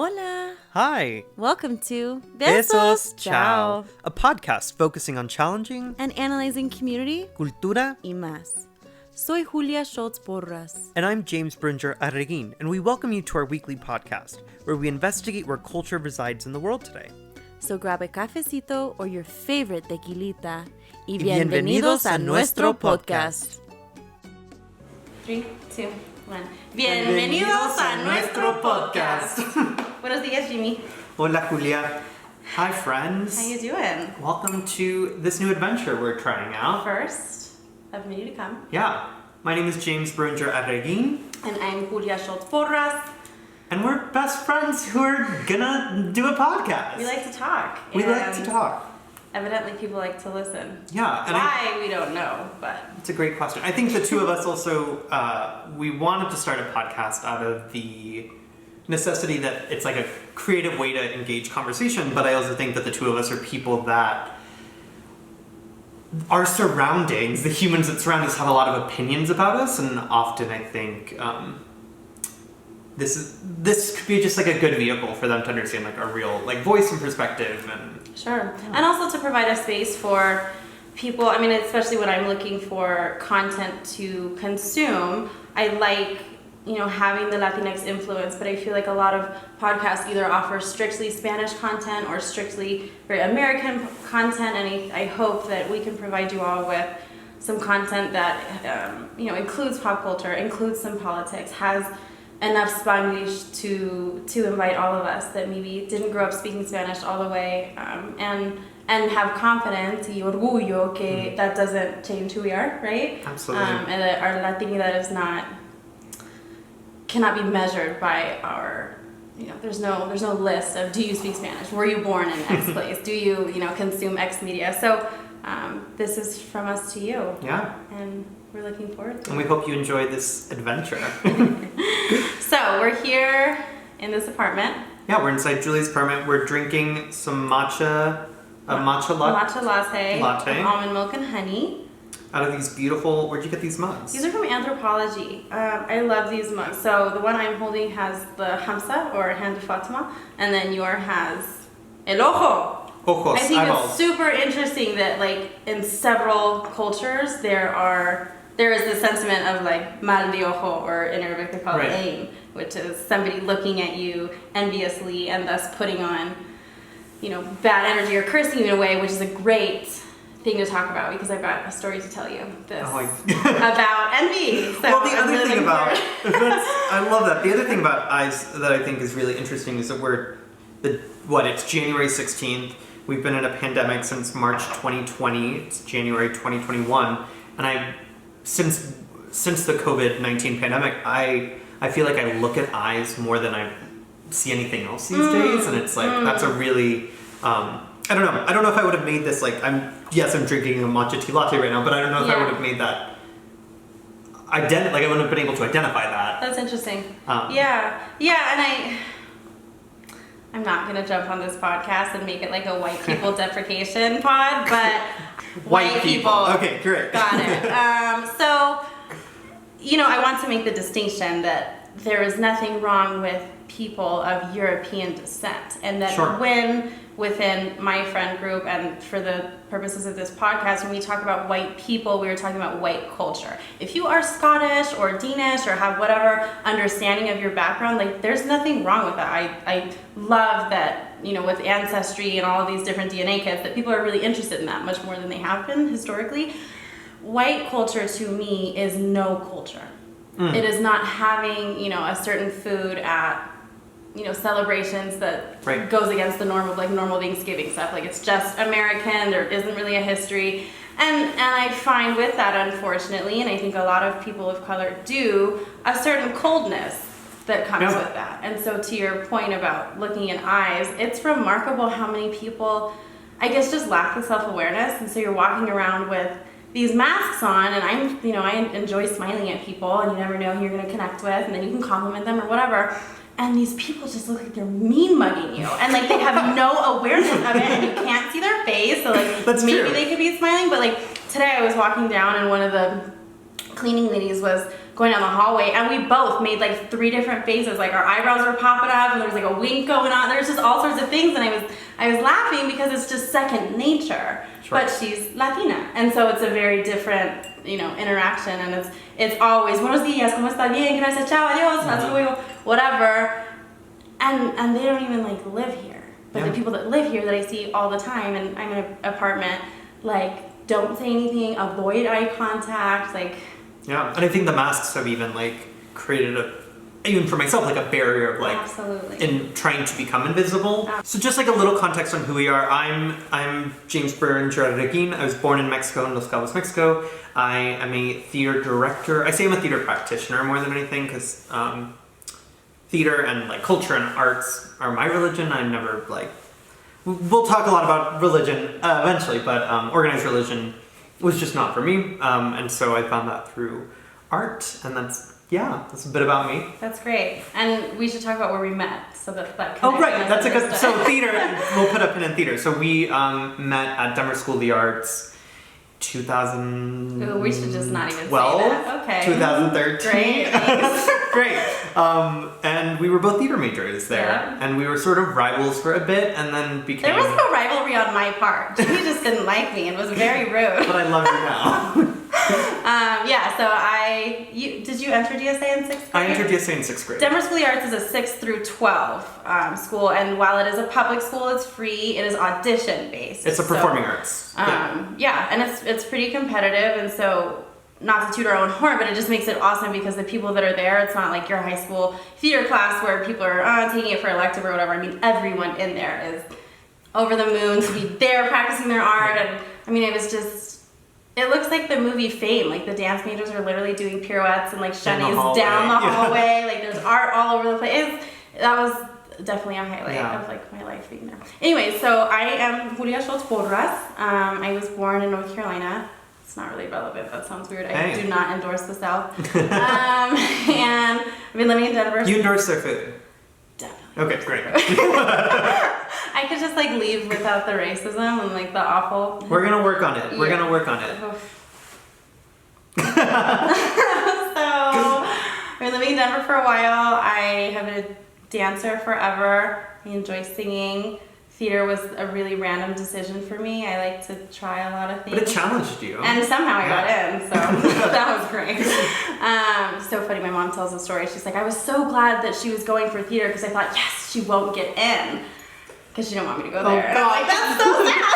Hola. Hi. Welcome to Besos Ciao, a podcast focusing on challenging and analyzing community cultura. y más. Soy Julia Schultz Porras. And I'm James Bringer Arreguin, and we welcome you to our weekly podcast, where we investigate where culture resides in the world today. So grab a cafecito or your favorite tequilita y bienvenidos a nuestro podcast. 3, 2, 1. Bienvenidos a nuestro podcast. Buenos días, Jimmy. Hola, Julia. Hi, friends. How you doing? Welcome to this new adventure we're trying out. First of many to come. Yeah. My name is James Bringer Arreguin. And I'm Julia Schultz Porras. And we're best friends who are gonna do a podcast. We like to talk. We like to talk. Evidently, people like to listen. Yeah. And why, we don't know, but... It's a great question. I think the two of us also, we wanted to start a podcast out of the necessity that it's like a creative way to engage conversation, but I also think that the two of us are people that our surroundings, the humans that surround us, have a lot of opinions about us, and often I think this could be just like a good vehicle for them to understand like our real like voice and perspective. And sure. Yeah. And also to provide a space for people, I mean, especially when I'm looking for content to consume, I like, having the Latinx influence, but I feel like a lot of podcasts either offer strictly Spanish content or strictly very American content, and I hope that we can provide you all with some content that, includes pop culture, includes some politics, has enough Spanish to invite all of us that maybe didn't grow up speaking Spanish all the way, and have confidence y orgullo que that doesn't change who we are, right? Absolutely. And that our Latinidad cannot be measured by our, there's no list of, do you speak Spanish? Were you born in X place? Do you, consume X media? So this is from us to you. Yeah. And we're looking forward to it. And we hope you enjoy this adventure. So we're here in this apartment. Yeah, we're inside Julie's apartment. We're drinking some matcha latte. With almond milk and honey. Out of these beautiful, where'd you get these mugs? These are from Anthropology. I love these mugs. So the one I'm holding has the Hamsa, or Hand of Fatima, and then yours has El Ojo. Ojos, I think eyeballs. It's super interesting that like in several cultures there is the sentiment of like mal de ojo, or in Arabic they call it ain, which is somebody looking at you enviously and thus putting on, bad energy or cursing you in a way, which is a great thing to talk about because I've got a story to tell you about envy. So well, the other thing about I love that. The other thing about eyes that I think is really interesting is that it's January 16th. We've been in a pandemic since March 2020. It's January 2021, and since the COVID-19 pandemic, I feel like I look at eyes more than I see anything else these days, and it's like that's a really I don't know if I would have made this I'm drinking a matcha tea latte right now, but I don't know if I would have made that I wouldn't have been able to identify that. That's interesting. And I'm not gonna jump on this podcast and make it like a white people deprecation pod, but white people. Okay, great. Got it. So I want to make the distinction that there is nothing wrong with people of European descent, and that when within my friend group and for the purposes of this podcast, when we talk about white people, we were talking about white culture. If you are Scottish or Danish or have whatever understanding of your background, there's nothing wrong with that. I love that, with Ancestry and all of these different DNA kits, that people are really interested in that much more than they have been historically. White culture to me is no culture. It is not having, a certain food at celebrations that goes against the normal Thanksgiving stuff. It's just American. There isn't really a history. And I find with that, unfortunately, and I think a lot of people of color do, a certain coldness that comes with that. And so to your point about looking in eyes, it's remarkable how many people, I guess, just lack the self-awareness. And so you're walking around with these masks on, and I enjoy smiling at people, and you never know who you're going to connect with, and then you can compliment them or whatever. And these people just look like they're mean mugging you, and they have no awareness of it, and you can't see their face. So maybe they could be smiling, but today I was walking down, and one of the cleaning ladies was going down the hallway, and we both made like 3 different faces. Like our eyebrows were popping up, and there was like a wink going on. There's just all sorts of things, and I was laughing because it's just second nature. Sure. But she's Latina, and so it's a very different, interaction, and it's always buenos días, cómo está bien, gracias, chao, adiós, hasta luego, whatever. And they don't even like live here. But the people that live here that I see all the time, and I'm in an apartment, like don't say anything, avoid eye contact, like. Yeah, and I think the masks have even like created even for myself, like a barrier of like absolutely in trying to become invisible. Absolutely. So just like a little context on who we are. I'm James Byrne-Regin. I was born in Mexico, in Los Cabos, Mexico. I am a theater director. I say I'm a theater practitioner more than anything because theater and like culture and arts are my religion. I'm never like, we'll talk a lot about religion eventually, but organized religion was just not for me. And so I found that through art, and that's a bit about me. That's great. And we should talk about where we met, so that oh, right, that's a good, so theater, we'll put a pin in theater. So we met at Denver School of the Arts 2000. Ooh, we should just not even 12, say that. Okay. 2013. Great. Great. And we were both theater majors there, and we were sort of rivals for a bit, and then became. There was no rivalry on my part. Jimmy just didn't like me and was very rude. But I love you now. Did you enter DSA in 6th grade? I entered DSA in 6th grade. Denver School of the Arts is a 6th through 12 school, and while it is a public school, it's free. It is audition based. It's a performing arts. And it's pretty competitive, and so not to toot our own horn, but it just makes it awesome because the people that are there, it's not like your high school theater class where people are taking it for elective or whatever. I mean, everyone in there is over the moon to be there practicing their art, and I mean, it looks like the movie Fame. Like the dance majors are literally doing pirouettes and like shunnies down the hallway. Like there's art all over the place. That was definitely a highlight of like my life being there. Anyway, so I am Julia Schultz Porras. I was born in North Carolina. It's not really relevant. That sounds weird. I do not endorse the South. And I've been living in Denver. You endorse their food? Definitely. Okay, great. I could just like leave without the racism and like the awful. We're gonna work on it. We're gonna work on it. So I've been living in Denver for a while. I have been a dancer forever. I enjoy singing. Theater was a really random decision for me. I like to try a lot of things. But it challenged you. And somehow I got in, so that was great. So funny, my mom tells a story. She's like, I was so glad that she was going for theater because I thought, yes, she won't get in. Because she didn't want me to go there. And I'm like, that's so sad.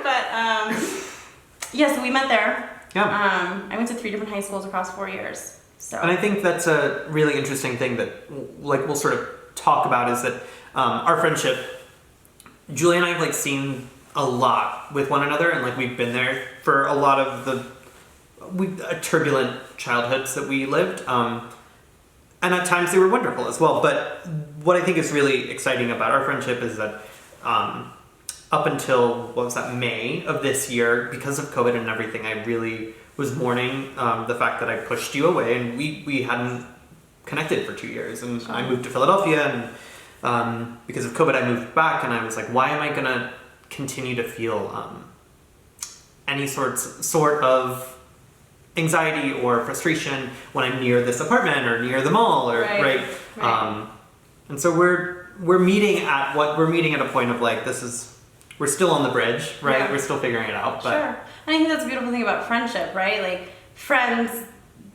But, so we met there. Yeah. I went to 3 different high schools across 4 years. So. And I think that's a really interesting thing that like we'll sort of talk about is that our friendship, Julie and I have like seen a lot with one another, and like we've been there for a lot of the turbulent childhoods that we lived. And at times they were wonderful as well. But what I think is really exciting about our friendship is that up until, May of this year, because of COVID and everything, I really was mourning the fact that I pushed you away, and we hadn't connected for 2 years. And I moved to Philadelphia, and because of COVID, I moved back, and I was like, why am I going to continue to feel any sort of anxiety or frustration when I'm near this apartment or near the mall or right. And so we're meeting at a point of like we're still on the bridge, right? Yeah. We're still figuring it out. But. Sure. And I think that's the beautiful thing about friendship, right? Like friends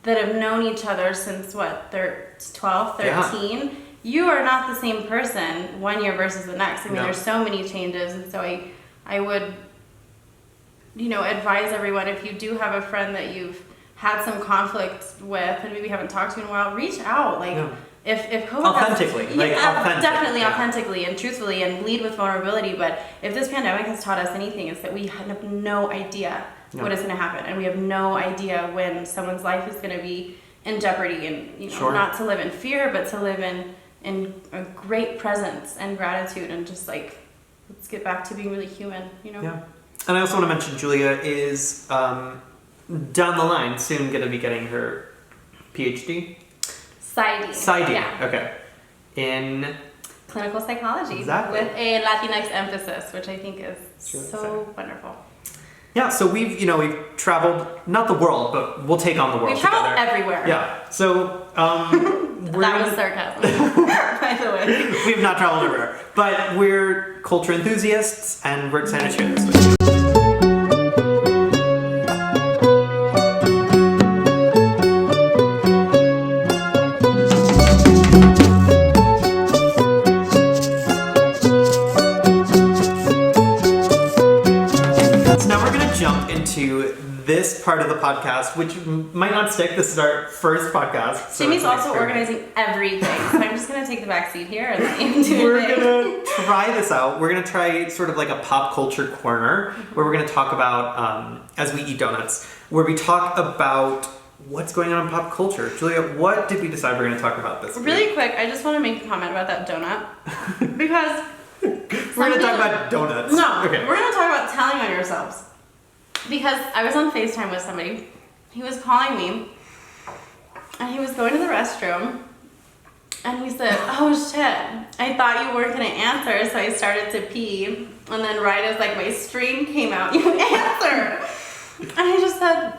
that have known each other since 12, 13. Yeah. You are not the same person 1 year versus the next. I mean, there's so many changes, and so I would, advise everyone, if you do have a friend that you've had some conflict with and maybe haven't talked to in a while, reach out. Like, if COVID authentically, definitely authentically and truthfully, and lead with vulnerability. But if this pandemic has taught us anything, it's that we have no idea what is going to happen, and we have no idea when someone's life is going to be in jeopardy. And not to live in fear, but to live in a great presence and gratitude, and just like let's get back to being really human. Yeah. And I also want to mention Julia is down the line soon going to be getting her PhD. PsyD. Yeah. Okay. In clinical psychology, exactly. with a Latinx emphasis, which I think is so wonderful. Yeah, so we've traveled, not the world, but we'll take on the world We've traveled together. everywhere. Yeah, so... that was sarcasm, by the way. We have not traveled everywhere, but we're culture enthusiasts, and we're excited to share this with you. Jump into this part of the podcast, which might not stick. This is our first podcast. So Jimmy's also organizing everything, so I'm just going to take the back seat here and let him do We're going to try this out. We're going to try sort of like a pop culture corner, where we're going to talk about, as we eat donuts, where we talk about what's going on in pop culture. Julia, what did we decide we're going to talk about this week? Really quick, I just want to make a comment about that donut, because... we're going to talk about donuts. No, okay. We're going to talk about telling on yourselves. Because I was on FaceTime with somebody. He was calling me, and he was going to the restroom, and he said, oh shit, I thought you weren't going to answer, so I started to pee, and then right as like my stream came out, you answered. And I just said,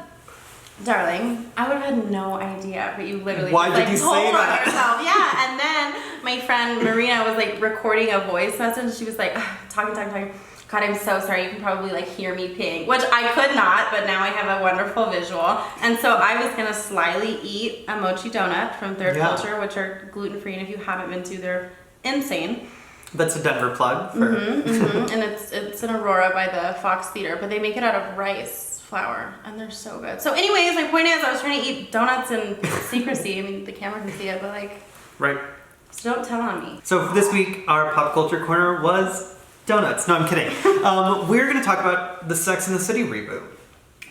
darling, I would have had no idea, but you literally Why did you told say on that? yourself. Yeah, and then my friend Marina was like recording a voice message. She was like, talking. God, I'm so sorry. You can probably like hear me peeing, which I could not, but now I have a wonderful visual. And so I was gonna slyly eat a mochi donut from Third Culture, which are gluten-free, and if you haven't been to, they're insane. That's a Denver plug. For... And it's in Aurora by the Fox Theater, but they make it out of rice flour, and they're so good. So anyways, my point is I was trying to eat donuts in secrecy. I mean, the camera can see it, but like... Right. So don't tell on me. So for this week, our pop culture corner was... donuts. No, I'm kidding. We're going to talk about the Sex and the City reboot.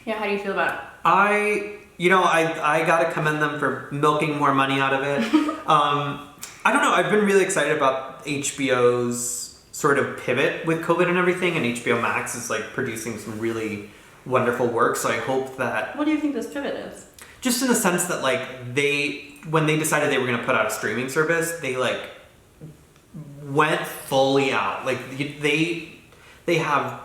Yeah, how do you feel about it? I got to commend them for milking more money out of it. I don't know. I've been really excited about HBO's sort of pivot with COVID and everything, and HBO Max is like producing some really wonderful work. So I hope that... What do you think this pivot is? Just in the sense that like when they decided they were going to put out a streaming service, they like went fully out. Like they have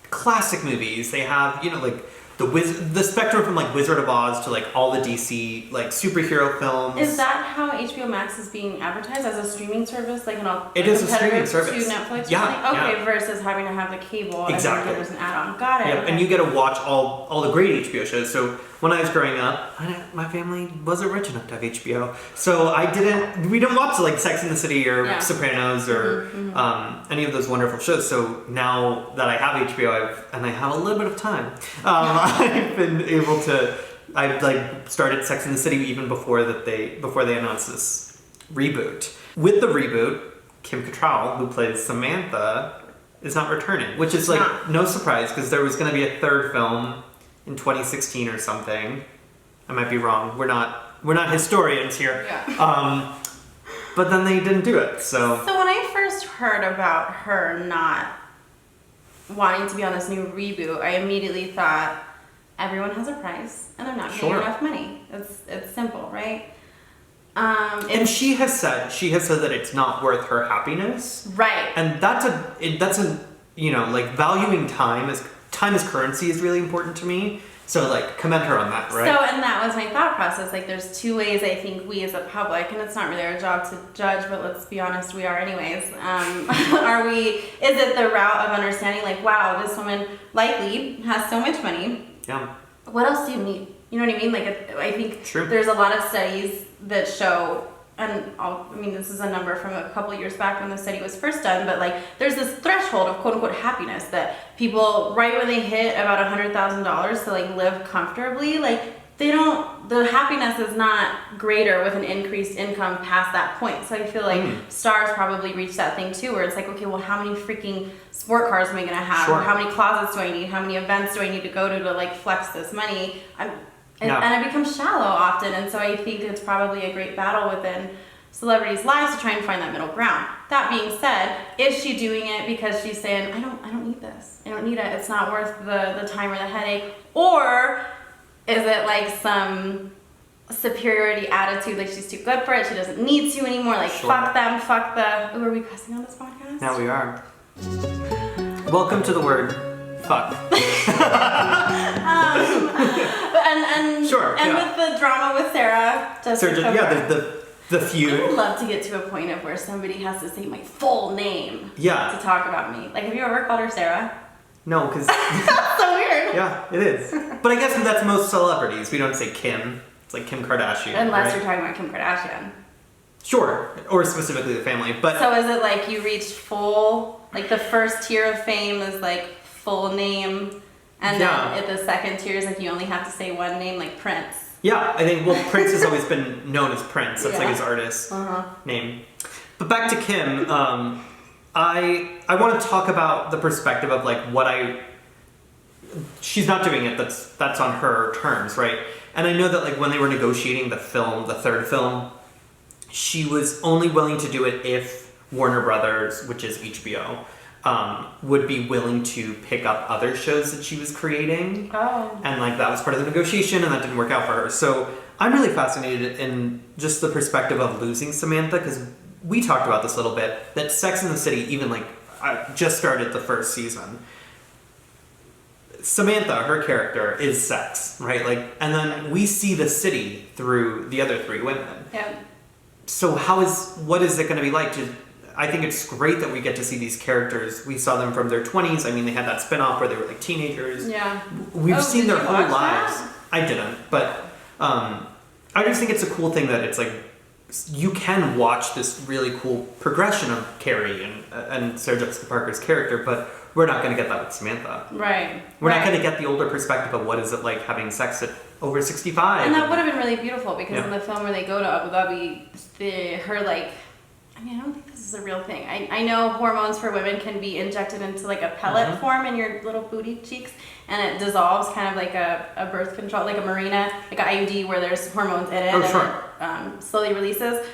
classic movies. They have, like the spectrum from like Wizard of Oz to like all the DC like superhero films. Is that how HBO Max is being advertised, as a streaming service, like it is a streaming service to Netflix? Yeah, okay, versus having to have the cable exactly. and then there's an add-on. Got it. Yeah, okay. and you get to watch all the great HBO shows. So when I was growing up, my family wasn't rich enough to have HBO, so we didn't watch like Sex and the City or Sopranos or any of those wonderful shows. So now that I have HBO, and I have a little bit of time, I've been able to. I've like started Sex and the City even before they announced this reboot. With the reboot, Kim Cattrall, who plays Samantha, is not returning, which is like no surprise because there was going to be a third film in 2016 or something. I might be wrong. We're not historians here. Yeah. But then they didn't do it. So when I first heard about her not wanting to be on this new reboot, I immediately thought everyone has a price and they're not getting enough money. It's simple, right? And she has said that it's not worth her happiness. Right. And that's a like valuing time as currency is really important to me. So like commend her on that, right? So, and that was my thought process. Like there's two ways I think we as a public, and it's not really our job to judge, but let's be honest, we are anyways. Is it the route of understanding like, wow, this woman likely has so much money. Yeah. What else do you need? You know what I mean? Like I think there's a lot of studies that show, and this is a number from a couple years back when the study was first done, but like there's this threshold of quote unquote happiness that people, right when they hit about $100,000 to like live comfortably, like the happiness is not greater with an increased income past that point. So I feel like stars probably reach that thing too, where it's like, okay, well, how many freaking sport cars am I gonna have? Or how many closets do I need? How many events do I need to go to like flex this money? And it becomes shallow often, and so I think it's probably a great battle within celebrities' lives to try and find that middle ground. That being said, is she doing it because she's saying, I don't need this. I don't need it. It's not worth the time or the headache. Or is it like some superiority attitude, like she's too good for it, she doesn't need to anymore, like fuck them, fuck the... Ooh, are we cussing on this podcast? Now we are. Welcome to the word Fuck. And sure. And yeah. with the drama with Sarah, The feud. I would love to get to a point of where somebody has to say my full name. Yeah. To talk about me. Like, have you ever called her Sarah? No, because. That's so weird. Yeah, it is. But I guess that's most celebrities. We don't say Kim. It's like Kim Kardashian. Unless you're talking about Kim Kardashian. Sure, or specifically the family. But so is it like you reached full, like the first tier of fame is like full name, and then at the second tier is like you only have to say one name, like Prince. Yeah, I think, well, Prince has always been known as Prince. That's like his artist name. But back to Kim, I want to talk about the perspective of like she's not doing it, that's on her terms, right? And I know that like when they were negotiating the third film, she was only willing to do it if Warner Brothers, which is HBO, would be willing to pick up other shows that she was creating. Oh. And like that was part of the negotiation, and that didn't work out for her. So I'm really fascinated in just the perspective of losing Samantha, because we talked about this a little bit, that Sex and the City, even like I just started the first season. Samantha, her character, is sex, right? Like, and then we see the city through the other three women. Yeah. So what is it going to be like? I think it's great that we get to see these characters. We saw them from their 20s. I mean, they had that spin-off where they were like teenagers. Yeah. We've seen their whole lives. That? I didn't, but I just think it's a cool thing that it's like you can watch this really cool progression of Carrie and Sarah Jessica Parker's character, but we're not going to get that with Samantha. Right. We're not going to get the older perspective of what is it like having sex at over 65. And that would have been really beautiful, because in the film where they go to Abu Dhabi, her like, I mean, I don't think this is a real thing. I know hormones for women can be injected into like a pellet form in your little booty cheeks, and it dissolves kind of like a birth control, like a Mirena, like an IUD where there's hormones in it, and it slowly releases.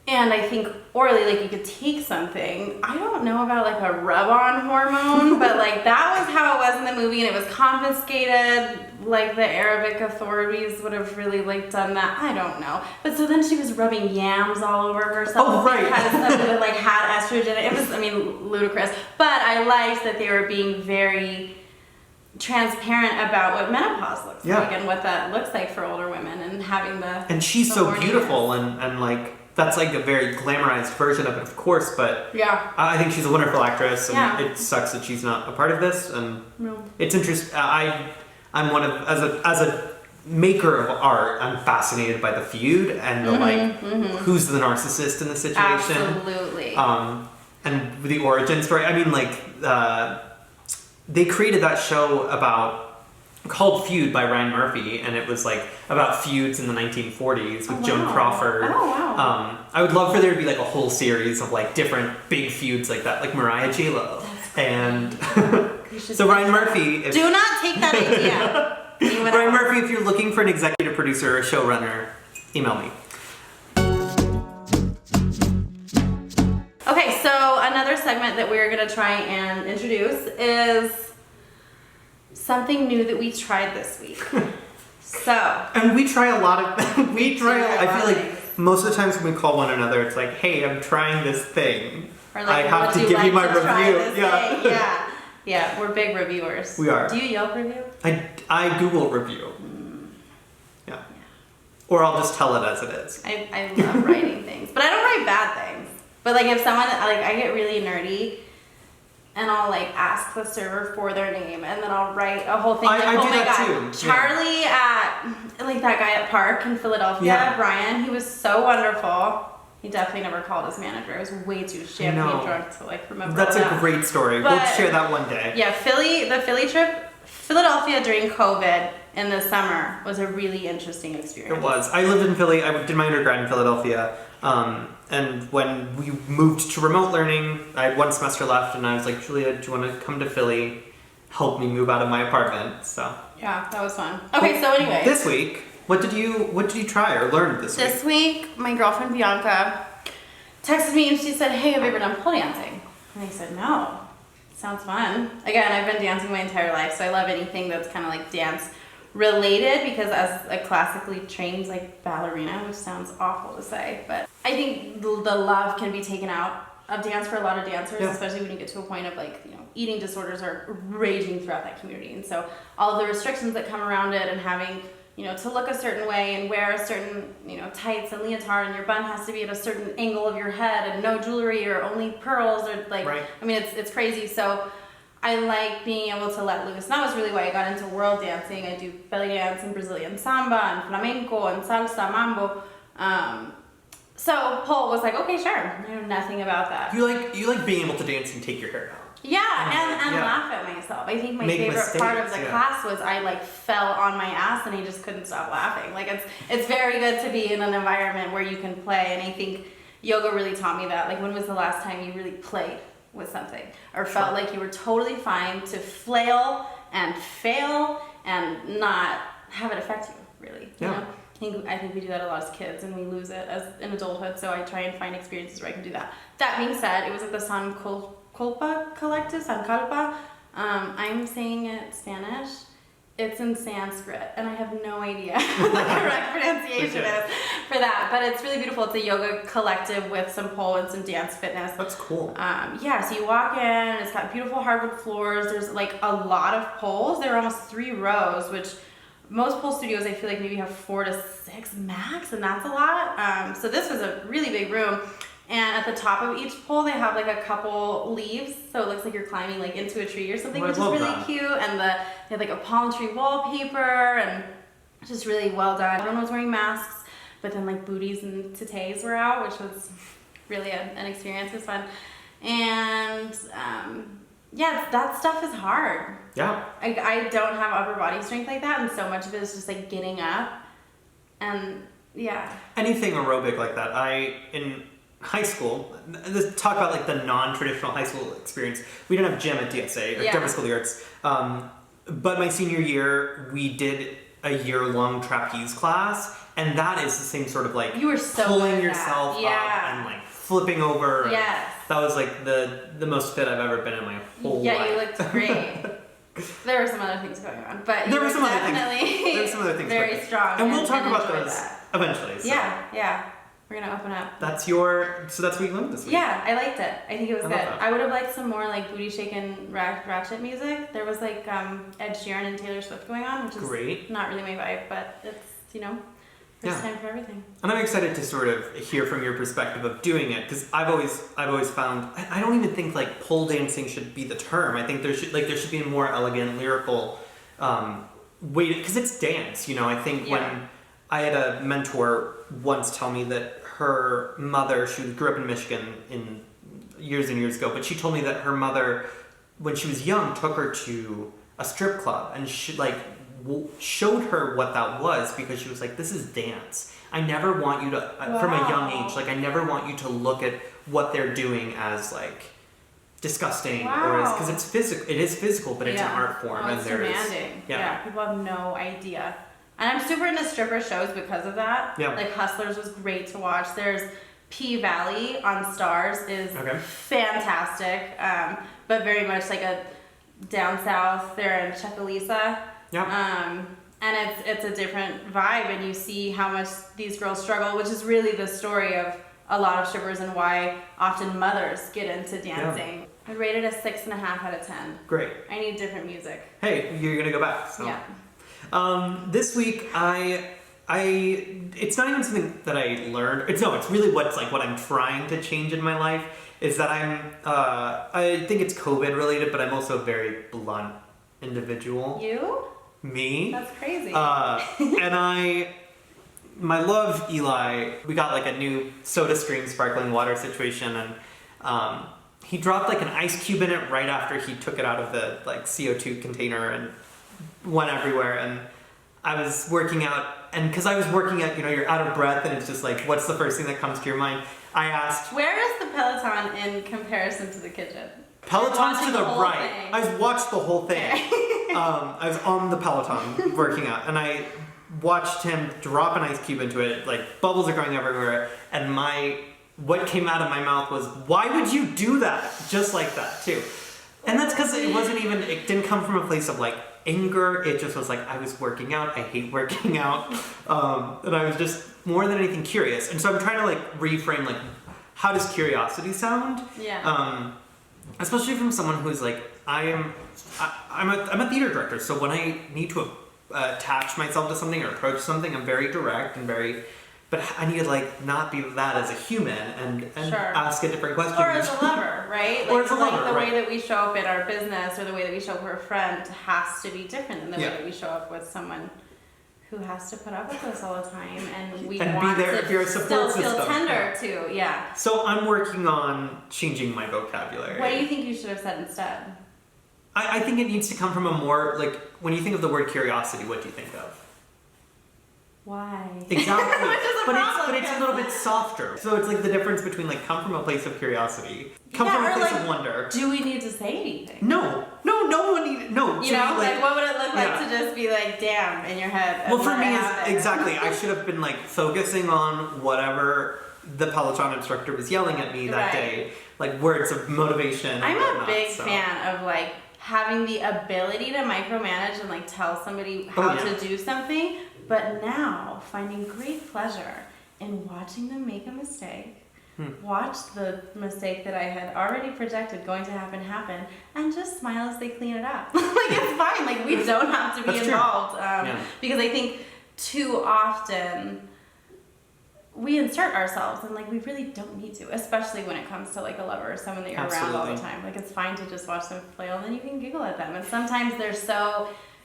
And I think orally, like you could take something. I don't know about like a rub-on hormone, but like that was how it was in the movie, and it was confiscated. Like the Arabic authorities would have really like done that. I don't know. But so then she was rubbing yams all over herself. Oh, right. Because it like had estrogen. It was, I mean, ludicrous. But I liked that they were being very transparent about what menopause looks like and what that looks like for older women, and having the. And she's so beautiful and like. That's like a very glamorized version of it, of course, but I think she's a wonderful actress, and it sucks that she's not a part of this. And it's interesting. I'm one of as a maker of art, I'm fascinated by the feud and the who's the narcissist in the situation. Absolutely. And the origin story. I mean, like they created that show called Feud by Ryan Murphy, and it was like about feuds in the 1940s with Joan Crawford. Oh, wow. I would love for there to be like a whole series of like different big feuds like that, like Mariah JLO. And so Ryan Murphy. Do not take that idea. Ryan Murphy, if you're looking for an executive producer or showrunner, email me. Okay, so another segment that we're going to try and introduce is something new that we tried this week. And we try a lot of I feel like most of the times when we call one another, it's like, hey, I'm trying this thing. Or like, I have to give you my review. Yeah, we're big reviewers. We are. Do you Yelp review? I Google review. Yeah. Or I'll just tell it as it is. I love writing things, but I don't write bad things. But like if someone, like I get really nerdy, and I'll like ask the server for their name, and then I'll write a whole thing. Like, I do that too. Charlie at like that guy at Park in Philadelphia, Brian. He was so wonderful. He definitely never called his manager. I was way too champagne drunk to like remember. That's a great story. We'll share that one day. Yeah, the Philly trip, Philadelphia during COVID in the summer was a really interesting experience. It was. I lived in Philly. I did my undergrad in Philadelphia. And when we moved to remote learning, I had one semester left, and I was like, Julia, do you want to come to Philly, help me move out of my apartment? So yeah, that was fun. Okay, so anyway, this week, what did you try or learn this week? This week, my girlfriend Bianca texted me and she said, "Hey, have you ever done pole dancing?" And I said, "No." Sounds fun. Again, I've been dancing my entire life, so I love anything that's kind of like dance related, because as a classically trained like ballerina, which sounds awful to say, but I think the love can be taken out of dance for a lot of dancers, especially when you get to a point of like, eating disorders are raging throughout that community. And so all of the restrictions that come around it and having, to look a certain way and wear a certain, tights and leotard, and your bun has to be at a certain angle of your head and no jewelry or only pearls or like, I mean, it's crazy. So I like being able to let loose. And that was really why I got into world dancing. I do belly dance and Brazilian samba and flamenco and salsa, mambo. So Paul was like, okay, sure. I know nothing about that. You like being able to dance and take your hair down. Yeah, and laugh at myself. I think my favorite part of the class was I like fell on my ass and I just couldn't stop laughing. Like it's very good to be in an environment where you can play, and I think yoga really taught me that. Like, when was the last time you really played with something or felt like you were totally fine to flail and fail and not have it affect you, really? You know? I think we do that a lot as kids and we lose it as in adulthood, so I try and find experiences where I can do that. That being said, it was at the San Culpa Collective, San Culpa. I'm saying it Spanish. It's in Sanskrit, and I have no idea what the correct pronunciation is for that. But it's really beautiful. It's a yoga collective with some pole and some dance fitness. That's cool. So you walk in, and it's got beautiful hardwood floors. There's like a lot of poles. There are almost 3 rows, which most pole studios I feel like maybe have 4 to 6 max, and that's a lot. So this was a really big room. And at the top of each pole, they have like a couple leaves, so it looks like you're climbing like into a tree or something, which is really cute. And they had like a palm tree wallpaper, and just really well done. Everyone was wearing masks, but then like booties and tatés were out, which was really an experience. It was fun. And that stuff is hard. Yeah. I don't have upper body strength like that, and so much of it is just like getting up and anything aerobic like that. In high school, talk about like the non-traditional high school experience. We didn't have gym at DSA, or Denver School of the Arts. But my senior year, we did a year-long trapeze class, and that is the same sort of like you were so pulling yourself up and like flipping over. Yes. That was like the most fit I've ever been in my whole life. Yeah, you looked great. There were some other things going on, but there were some other things very strong. And we'll talk about those eventually. So. Yeah. We're gonna open up. That's what you learned this week. Yeah, I liked it. I think it was good. I would have liked some more like booty shaking ratchet music. There was like Ed Sheeran and Taylor Swift going on, which is great. Not really my vibe, but it's first time for everything. And I'm excited to sort of hear from your perspective of doing it, because I've always found I don't even think like pole dancing should be the term. I think there should be a more elegant lyrical way, because it's dance. I think when I had a mentor once tell me that her mother, she grew up in Michigan years and years ago, but she told me that her mother, when she was young, took her to a strip club and she showed her what that was, because she was like, this is dance. I never want you to, from a young age, like I never want you to look at what they're doing as like disgusting or because it's physical. It is physical, but it's an art form. It's demanding. People have no idea. And I'm super into stripper shows because of that. Yeah. Like Hustlers was great to watch. There's P Valley on Stars is fantastic, but very much like a down south. They're in Chucalissa. Yeah. And it's a different vibe, and you see how much these girls struggle, which is really the story of a lot of strippers and why often mothers get into dancing. Yeah. I rated a 6.5 out of 10. Great. I need different music. Hey, you're gonna go back. So. Yeah. This week it's not even something that I learned. It's really what I'm trying to change in my life is that I think it's COVID related, but I'm also a very blunt individual. You? Me? That's crazy. And my love, Eli, we got like a new SodaStream sparkling water situation, and he dropped like an ice cube in it right after he took it out of the like CO2 container and went everywhere. And I was working out, and because I was working out, you're out of breath, and it's just like, what's the first thing that comes to your mind? I asked, where is the Peloton in comparison to the kitchen? Peloton's to the right. I watched the whole thing. I was on the Peloton working out, and I watched him drop an ice cube into it. Like bubbles are going everywhere, and what came out of my mouth was, "Why would you do that?" Just like that too. And that's because it didn't come from a place of like anger. It just was like, I was working out. I hate working out, and I was just more than anything curious. And so I'm trying to like reframe like, how does curiosity sound? Yeah. Especially from someone who's like, I'm a theater director, so when I need to attach myself to something or approach something, I'm very direct and but I need to like not be that as a human and Sure. ask a different question. Or as a lover, right? Or as a lover, the right. way that we show up in our business or the way that we show up for a friend has to be different than the Yeah. way that we show up with someone who has to put up with us all the time, and we And want be there to if you're a support still feel system. tender too. Yeah. So I'm working on changing my vocabulary. What do you think you should have said instead? I think it needs to come from a more, like, when you think of the word curiosity, what do you think of? Why? Exactly. Which is a but problem, it's a little bit softer. So it's like the difference between like come from a place of curiosity, come Yeah, from a or place like, of wonder. Do we need to say anything? No one need no. You know, like what would it look like Yeah. to just be like, damn, in your head? Well, for let me, it it's happen? exactly. I should have been like focusing on whatever the Peloton instructor was yelling at me that Right. day, like words of motivation. I'm and a whatnot, big so. fan of like having the ability to micromanage and like tell somebody how yeah. to do something, but now finding great pleasure in watching them make a mistake. Watch the mistake that I had already projected going to happen, and just smile as they clean it up. Like it's fine. Like we don't have to be That's true. involved Yeah. because I think too often we insert ourselves and like we really don't need to, especially when it comes to like a lover or someone that you're around all the Absolutely. time. Like it's fine to just watch them flail and then you can giggle at them. And sometimes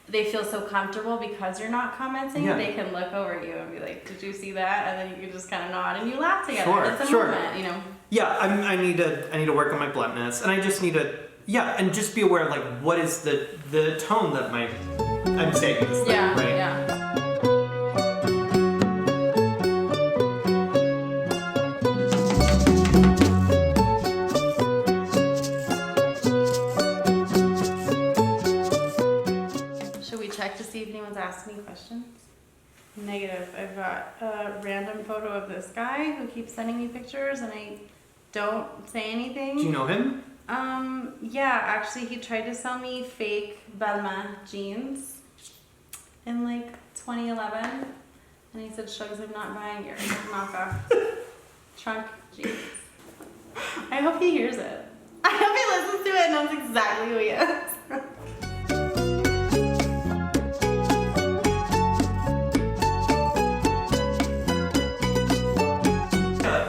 they feel so comfortable because you're not commenting. Yeah. They can look over you and be like, "Did you see that?" And then you can just kind of nod and you laugh together. Sure, It's a sure. moment, you know. Yeah, I need to work on my bluntness, and I just need to and just be aware of like what is the tone that I'm saying this thing, Yeah, right? yeah. Should we check to see if anyone's asked any questions? Negative. I've got a random photo of this guy who keeps sending me pictures and I don't say anything. Do you know him? Yeah, actually he tried to sell me fake Belma jeans in like 2011 and he said, "Shugs, I'm not buying your knockoff trunk jeans." I hope he hears it. I hope he listens to it and knows exactly who he is.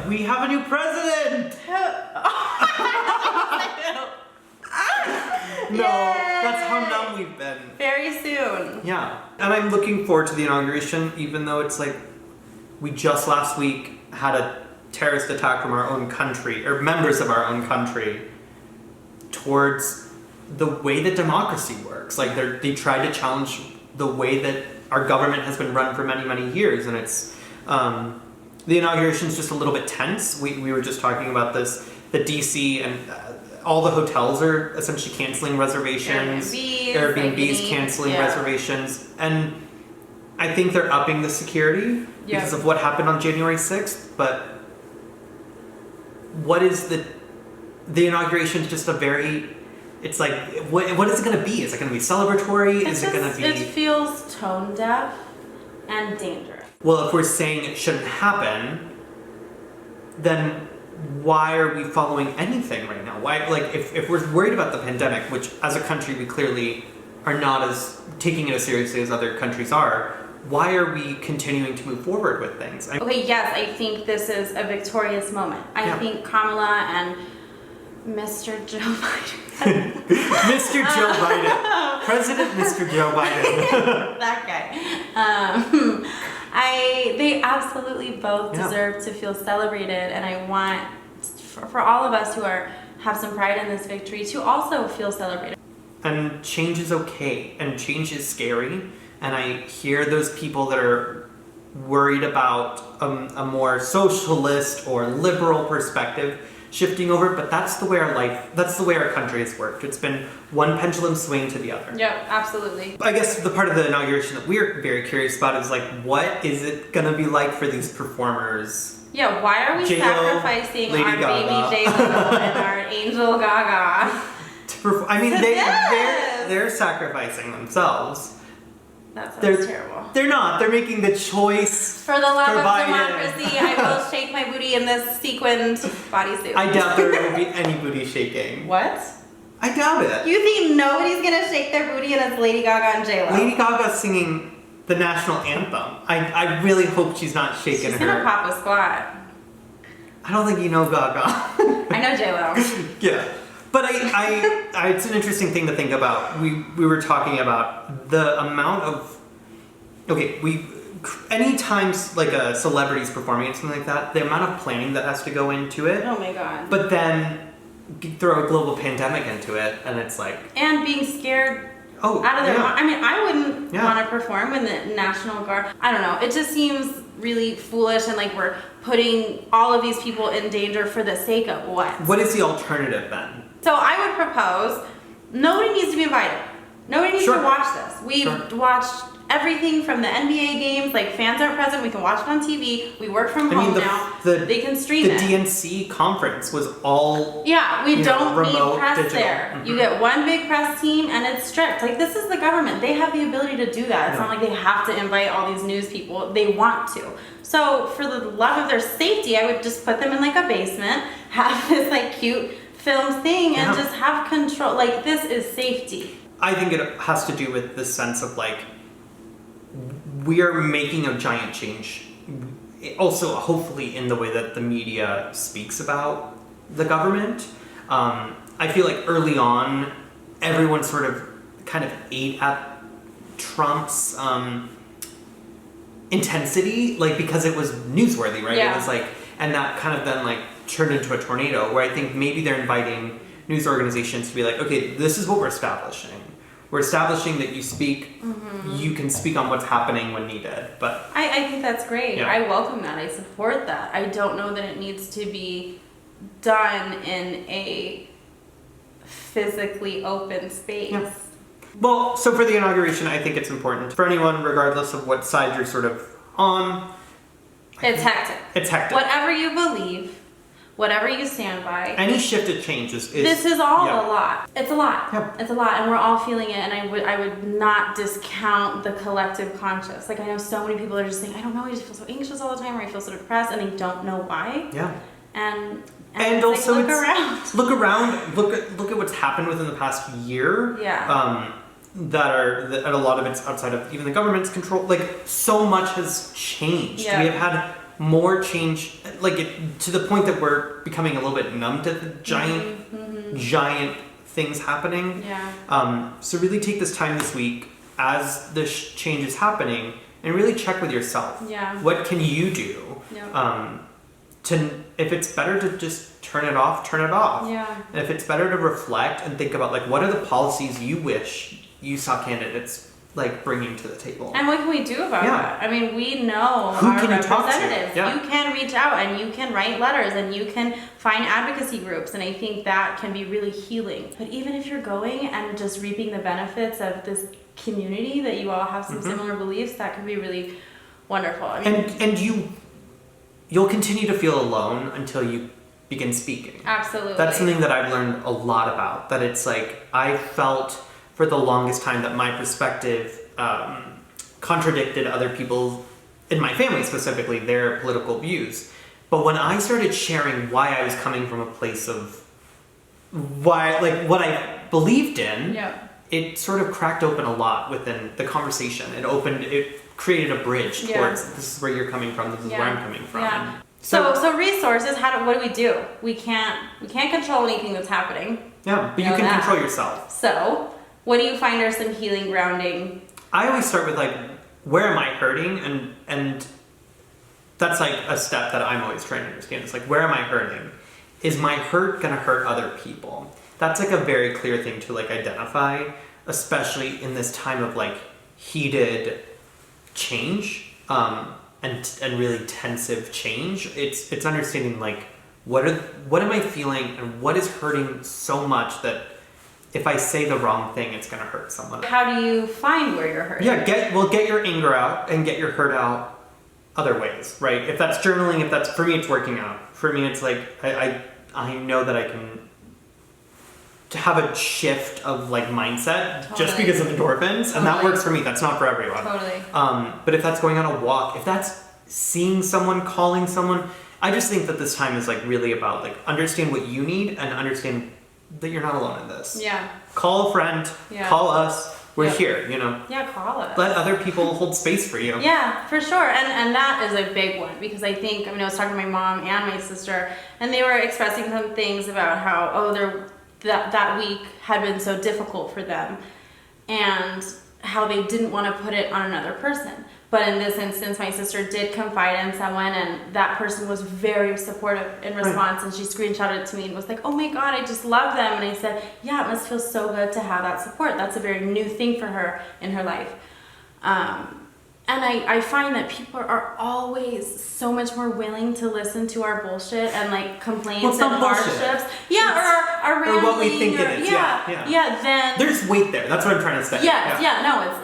We have a new president! No, that's how numb we've been. Very soon. Yeah. And I'm looking forward to the inauguration, even though it's like we just last week had a terrorist attack from our own country, or members of our own country, towards the way that democracy works. Like they tried to challenge the way that our government has been run for many, many years, and it's the inauguration is just a little bit tense. We were just talking about this. The DC and all the hotels are essentially canceling reservations. Airbnbs canceling reservations, and I think they're upping the security because of what happened on January 6th. But what is the inauguration? Is just a very. It's like what is it going to be? Is it going to be celebratory? Is it going to be? It feels tone deaf and dangerous. Well, if we're saying it shouldn't happen, then why are we following anything right now? Why, like, if we're worried about the pandemic, which as a country we clearly are not as taking it as seriously as other countries are, why are we continuing to move forward with things? Okay, yes, I think this is a victorious moment. I think Kamala and Mr. Joe Biden. Mr. Joe Biden. President Mr. Joe Biden. That guy. They absolutely both deserve to feel celebrated, and I want for all of us who have some pride in this victory to also feel celebrated. And change is okay, and change is scary, and I hear those people that are worried about a more socialist or liberal perspective shifting over, but that's the way our country has worked. It's been one pendulum swing to the other. Yep, absolutely. I guess the part of the inauguration that we're very curious about is like, what is it gonna be like for these performers? Yeah, why are we JLO sacrificing Lady our Gaga. baby JLO and our angel Gaga? I mean, they're sacrificing themselves, That sounds terrible. They're not. They're making the choice for the love of Biden. democracy. I will shake my booty in this sequined bodysuit. I doubt there will be any booty shaking. What? I doubt it. You think nobody's gonna shake their booty and it's Lady Gaga and JLO? Lady Gaga singing the national anthem. I really hope she's not shaking She's gonna pop a squat. I don't think you know Gaga. I know JLO. Yeah. But I it's an interesting thing to think about. We were talking about the amount of, anytime like a celebrity's performing or something like that, the amount of planning that has to go into it. Oh my god. But then throw a global pandemic into it, and it's like, and being scared out of their mind. I mean, I wouldn't want to perform when the National Guard. I don't know. It just seems really foolish, and like we're putting all of these people in danger for the sake of what? What is the alternative then? So I would propose nobody needs to be invited. Nobody needs to watch this. We've watched everything from the NBA games. Like, fans aren't present. We can watch it on TV. We work from home now. They can stream it. The DNC conference was all we don't need press digital. there. Mm-hmm. You get one big press team, and it's strict. Like, this is the government. They have the ability to do that. It's not like they have to invite all these news people. They want to. So for the love of their safety, I would just put them in like a basement, have this like cute film thing, and just have control. Like, this is safety. I think it has to do with the sense of like, we are making a giant change. Also, hopefully, in the way that the media speaks about the government. I feel like early on, everyone sort of kind of ate at Trump's intensity, like, because it was newsworthy, right? Yeah. It was like, and that kind of then like turned into a tornado, where I think maybe they're inviting news organizations to be like, okay, this is what we're establishing. We're establishing that you speak, you can speak on what's happening when needed. But I think that's great. Yeah. I welcome that. I support that. I don't know that it needs to be done in a physically open space. Yeah. Well, so for the inauguration, I think it's important for anyone, regardless of what side you're sort of on. It's hectic. It's hectic. Whatever you believe, whatever you stand by. Any shift of change is this is all a lot. It's a lot. Yeah. It's a lot, and we're all feeling it. And I would not discount the collective conscious. Like, I know so many people are just saying, I don't know, I just feel so anxious all the time, or I feel so depressed, and they don't know why. Yeah. And also, like, look around. Look at what's happened within the past year. Yeah. That a lot of it's outside of even the government's control. Like, so much has changed. Yeah. We have had more change, like, to the point that we're becoming a little bit numb to the giant things happening. Yeah. So really take this time this week as this change is happening, and really check with yourself. Yeah. What can you do? Yeah. If it's better to just turn it off, turn it off. Yeah. And if it's better to reflect and think about, like, what are the policies you wish you saw candidates like bringing to the table, and what can we do about that? I mean, we know who our can you talk to? representatives. Yeah. You can reach out, and you can write letters, and you can find advocacy groups, and I think that can be really healing. But even if you're going and just reaping the benefits of this community, that you all have some similar beliefs, that can be really wonderful. I mean, and you'll continue to feel alone until you begin speaking. Absolutely. That's something that I've learned a lot about. That it's like, I felt for the longest time that my perspective contradicted other people in my family, specifically their political views. But when I started sharing why I was coming from a place of what I believed in, it sort of cracked open a lot within the conversation. It created a bridge towards, this is where you're coming from, this is where I'm coming from. Yeah. So resources, what do we do? We can't control anything that's happening. Yeah, but you can control yourself. So what do you find are some healing, grounding? I always start with, like, where am I hurting? And that's like a step that I'm always trying to understand. It's like, where am I hurting? Is my hurt gonna hurt other people? That's like a very clear thing to like identify, especially in this time of like heated change, and really tensive change. It's understanding like, what am I feeling and what is hurting so much that if I say the wrong thing, it's gonna hurt someone. How do you find where you're hurting? Yeah, get your anger out and get your hurt out other ways, right? If that's journaling, for me, it's working out. For me, it's like, I know that I can have a shift of like mindset just Totally. because of endorphins, and that Totally. works for me. That's not for everyone. Totally. But if that's going on a walk, if that's seeing someone, calling someone, I just think that this time is like really about like understand what you need and understand that you're not alone in this. Yeah. Call a friend, Yeah. call us. We're Yep. here, you know. Yeah, call us. Let other people hold space for you. Yeah, for sure. And that is a big one because I think, I was talking to my mom and my sister, and they were expressing some things about how, that week had been so difficult for them and how they didn't want to put it on another person. But in this instance, my sister did confide in someone, and that person was very supportive in response. And she screenshotted it to me and was like, "Oh my God, I just love them." And I said, "Yeah, it must feel so good to have that support. That's a very new thing for her in her life." And I find that people are always so much more willing to listen to our bullshit and like complaints and hardships. Yeah, or our or what we think rambling, it is. then there's weight there. That's what I'm trying to say.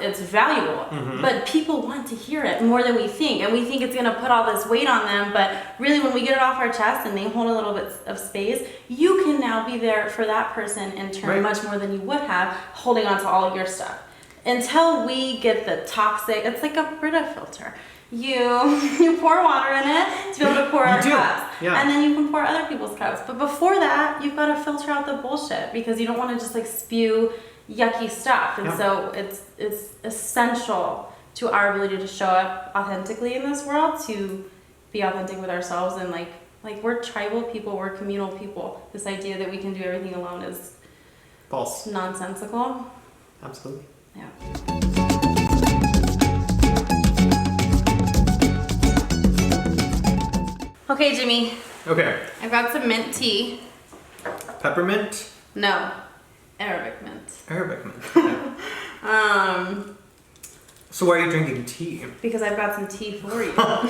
it's valuable. Mhm. But people want to hear it more than we think, and we think it's gonna put all this weight on them. But really, when we get it off our chest and they hold a little bit of space, you can now be there for that person in turn much more than you would have holding on to all of your stuff. Until we get the toxic, it's like a Brita filter. You pour water in it to be able to pour our cups. Yeah. And then you can pour other people's cups. But before that, you've got to filter out the bullshit because you don't want to just like spew yucky stuff. And so it's essential to our ability to show up authentically in this world, to be authentic with ourselves, and like we're tribal people, we're communal people. This idea that we can do everything alone is false. Nonsensical. Absolutely. Yeah. Okay, Jimmy. Okay. I've got some mint tea. Peppermint? No, Arabic mint. Arabic mint. Okay. So why are you drinking tea? Because I've got some tea for you. How'd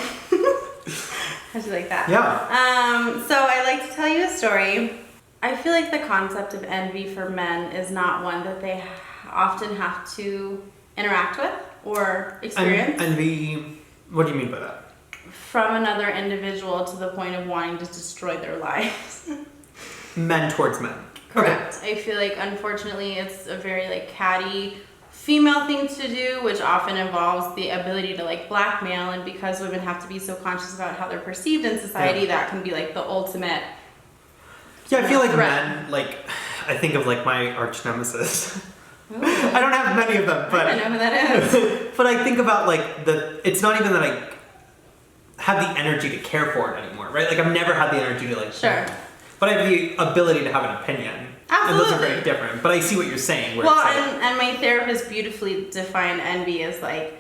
you like that? Yeah. So I like to tell you a story. I feel like the concept of envy for men is not one that they often have to interact with or experience. Envy, what do you mean by that? From another individual to the point of wanting to destroy their lives. Men towards men. Correct. Okay. I feel like unfortunately it's a very like catty female thing to do, which often involves the ability to like blackmail, and because women have to be so conscious about how they're perceived in society, that can be like the ultimate. Yeah, I feel like threat. men, like, I think of like my arch nemesis. I don't have many of them, but I don't know who that is. but I think about like it's not even that I have the energy to care for it anymore, right? Like I've never had the energy to like. Sure. But I have the ability to have an opinion. Absolutely. And those are very different. But I see what you're saying. Where Well, it's like, and my therapist beautifully defined envy as like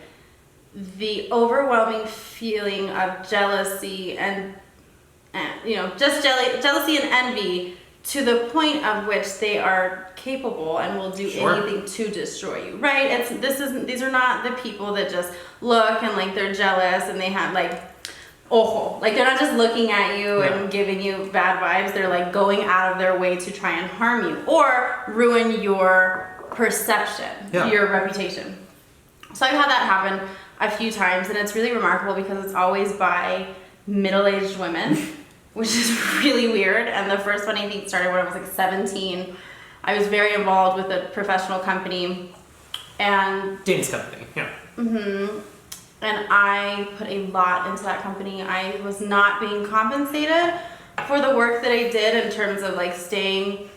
the overwhelming feeling of jealousy and just jealousy and envy to the point of which they are capable and will do anything to destroy you, right? These are not the people that just look and like they're jealous and they have like like they're not just looking at you and giving you bad vibes. They're like going out of their way to try and harm you or ruin your perception, your reputation. So I've had that happen a few times, and it's really remarkable because it's always by middle-aged women, which is really weird. And the first one I think started when I was like 17. I was very involved with a professional company, and dance company, and I put a lot into that company. I was not being compensated for the work that I did in terms of like staying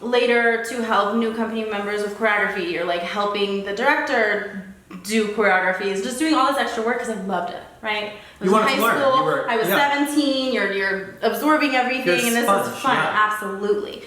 later to help new company members with choreography, or like helping the director do choreographies, just doing all this extra work because I loved it, right? You wanted to learn. I was 17, you're absorbing everything, and this is fun, absolutely.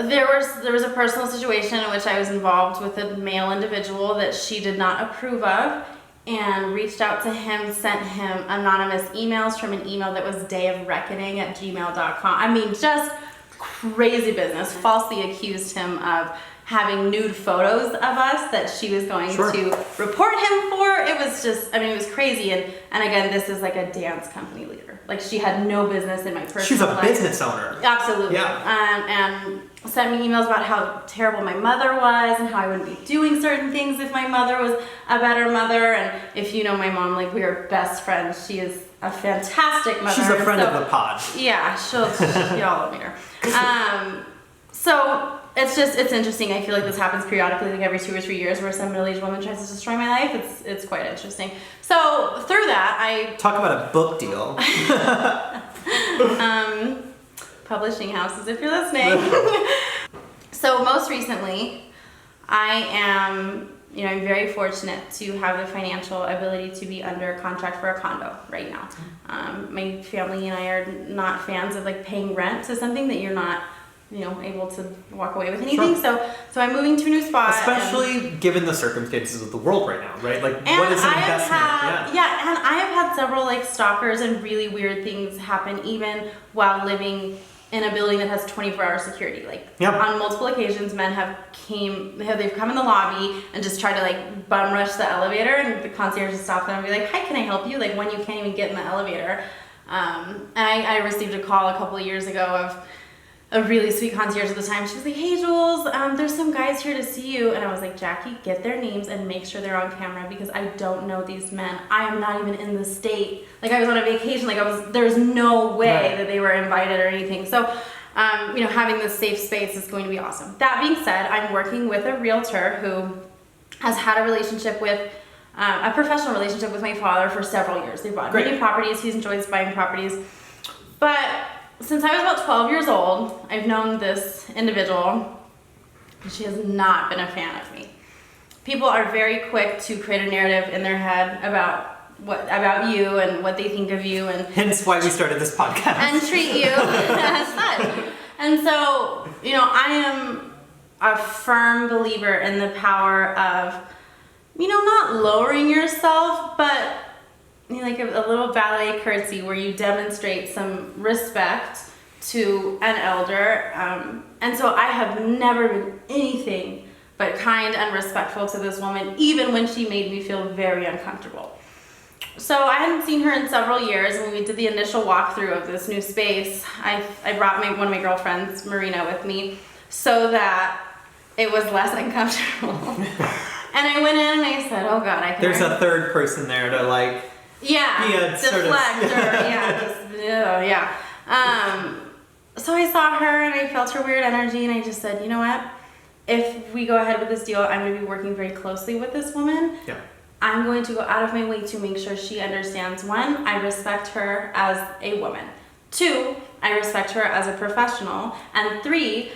There was a personal situation in which I was involved with a male individual that she did not approve of, and reached out to him, sent him anonymous emails from an email that was dayofreckoning@gmail.com. I mean, just crazy business. Falsely accused him of having nude photos of us that she was going to report him for. It was just, it was crazy. And again, this is like a dance company leader. Like, she had no business in my personal life. She's a business owner. Absolutely. Yeah. And sent me emails about how terrible my mother was and how I wouldn't be doing certain things if my mother was a better mother. And if you know my mom, like, we are best friends. She is a fantastic mother. She's a friend of the pod. Yeah, y'all will meet her. So it's interesting. I feel like this happens periodically, like every 2 or 3 years, where some middle-aged woman tries to destroy my life. It's quite interesting. So through that, I talk about a book deal. Publishing houses, if you're listening. So most recently, I am, I'm very fortunate to have the financial ability to be under contract for a condo right now. My family and I are not fans of like paying rent to something that you're not, able to walk away with anything. Sure. So I'm moving to a new spot. Especially given the circumstances of the world right now, right? Like, what is an investment? Yeah, and I have had several like stalkers and really weird things happen even while living in a building that has 24-hour security. Like on multiple occasions, men they've come in the lobby and just tried to like bum rush the elevator, and the concierge will stop them and be like, "Hi, can I help you?" Like when you can't even get in the elevator. And I received a call a couple of years ago of a really sweet concierge at the time. She was like, "Hey Jules, there's some guys here to see you." And I was like, "Jackie, get their names and make sure they're on camera because I don't know these men. I am not even in the state. Like I was on a vacation. There's no way that they were invited or anything." So, having this safe space is going to be awesome. That being said, I'm working with a realtor who has had a relationship with, a professional relationship with my father for several years. They bought many properties. He enjoys buying properties. But since I was about 12 years old, I've known this individual, and she has not been a fan of me. People are very quick to create a narrative in their head about you and what they think of you, and hence why we started this podcast. And treat you as such. And so, I am a firm believer in the power of, not lowering yourself, but like a little ballet curtsy where you demonstrate some respect to an elder. And so I have never been anything but kind and respectful to this woman, even when she made me feel very uncomfortable. So I hadn't seen her in several years, and when we did the initial walkthrough of this new space, I brought one of my girlfriends, Marina, with me so that it was less uncomfortable. And I went in and I said, "Oh God, I can." There's a third person there to like. Deflect so I saw her and I felt her weird energy, and I just said, "You know what? If we go ahead with this deal, I'm going to be working very closely with this woman. Yeah. I'm going to go out of my way to make sure she understands, 1, I respect her as a woman. 2, I respect her as a professional. And 3,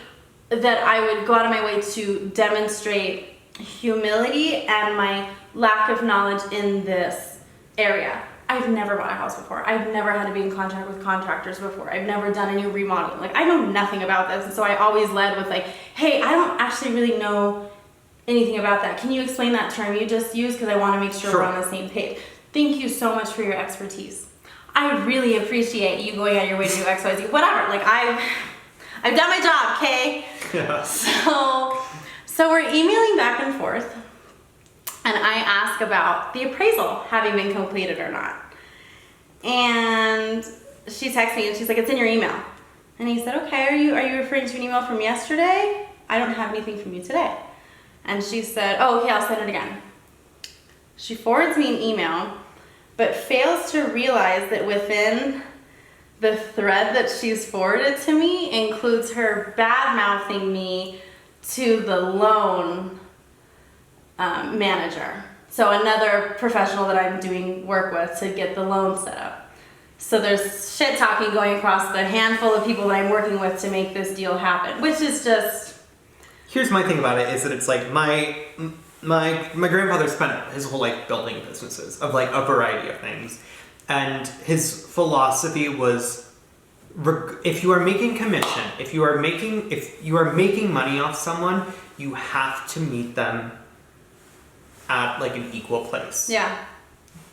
that I would go out of my way to demonstrate humility and my lack of knowledge in this area. I've never bought a house before. I've never had to be in contact with contractors before. I've never done any remodeling. Like, I know nothing about this. And so I always led with like, hey, I don't actually really know anything about that. Can you explain that term you just used? Because I want to make sure we're on the same page. Thank you so much for your expertise. I really appreciate you going out of your way to do X, Y, Z, whatever. Like, I've done my job, okay? Yeah. So we're emailing back and forth. And I ask about the appraisal having been completed or not. And she texts me and she's like, "It's in your email." And he said, "Okay, are you referring to an email from yesterday? I don't have anything from you today." And she said, "Oh, okay, I'll send it again." She forwards me an email, but fails to realize that within the thread that she's forwarded to me includes her bad-mouthing me to the loan manager. So another professional that I'm doing work with to get the loan set up. So there's shit talking going across the handful of people that I'm working with to make this deal happen, which is just... Here's my thing about it, is that it's like my grandfather spent his whole life building businesses of like a variety of things. And his philosophy was, if you are making commission, if you are making money off someone, you have to meet them at like an equal place. Yeah.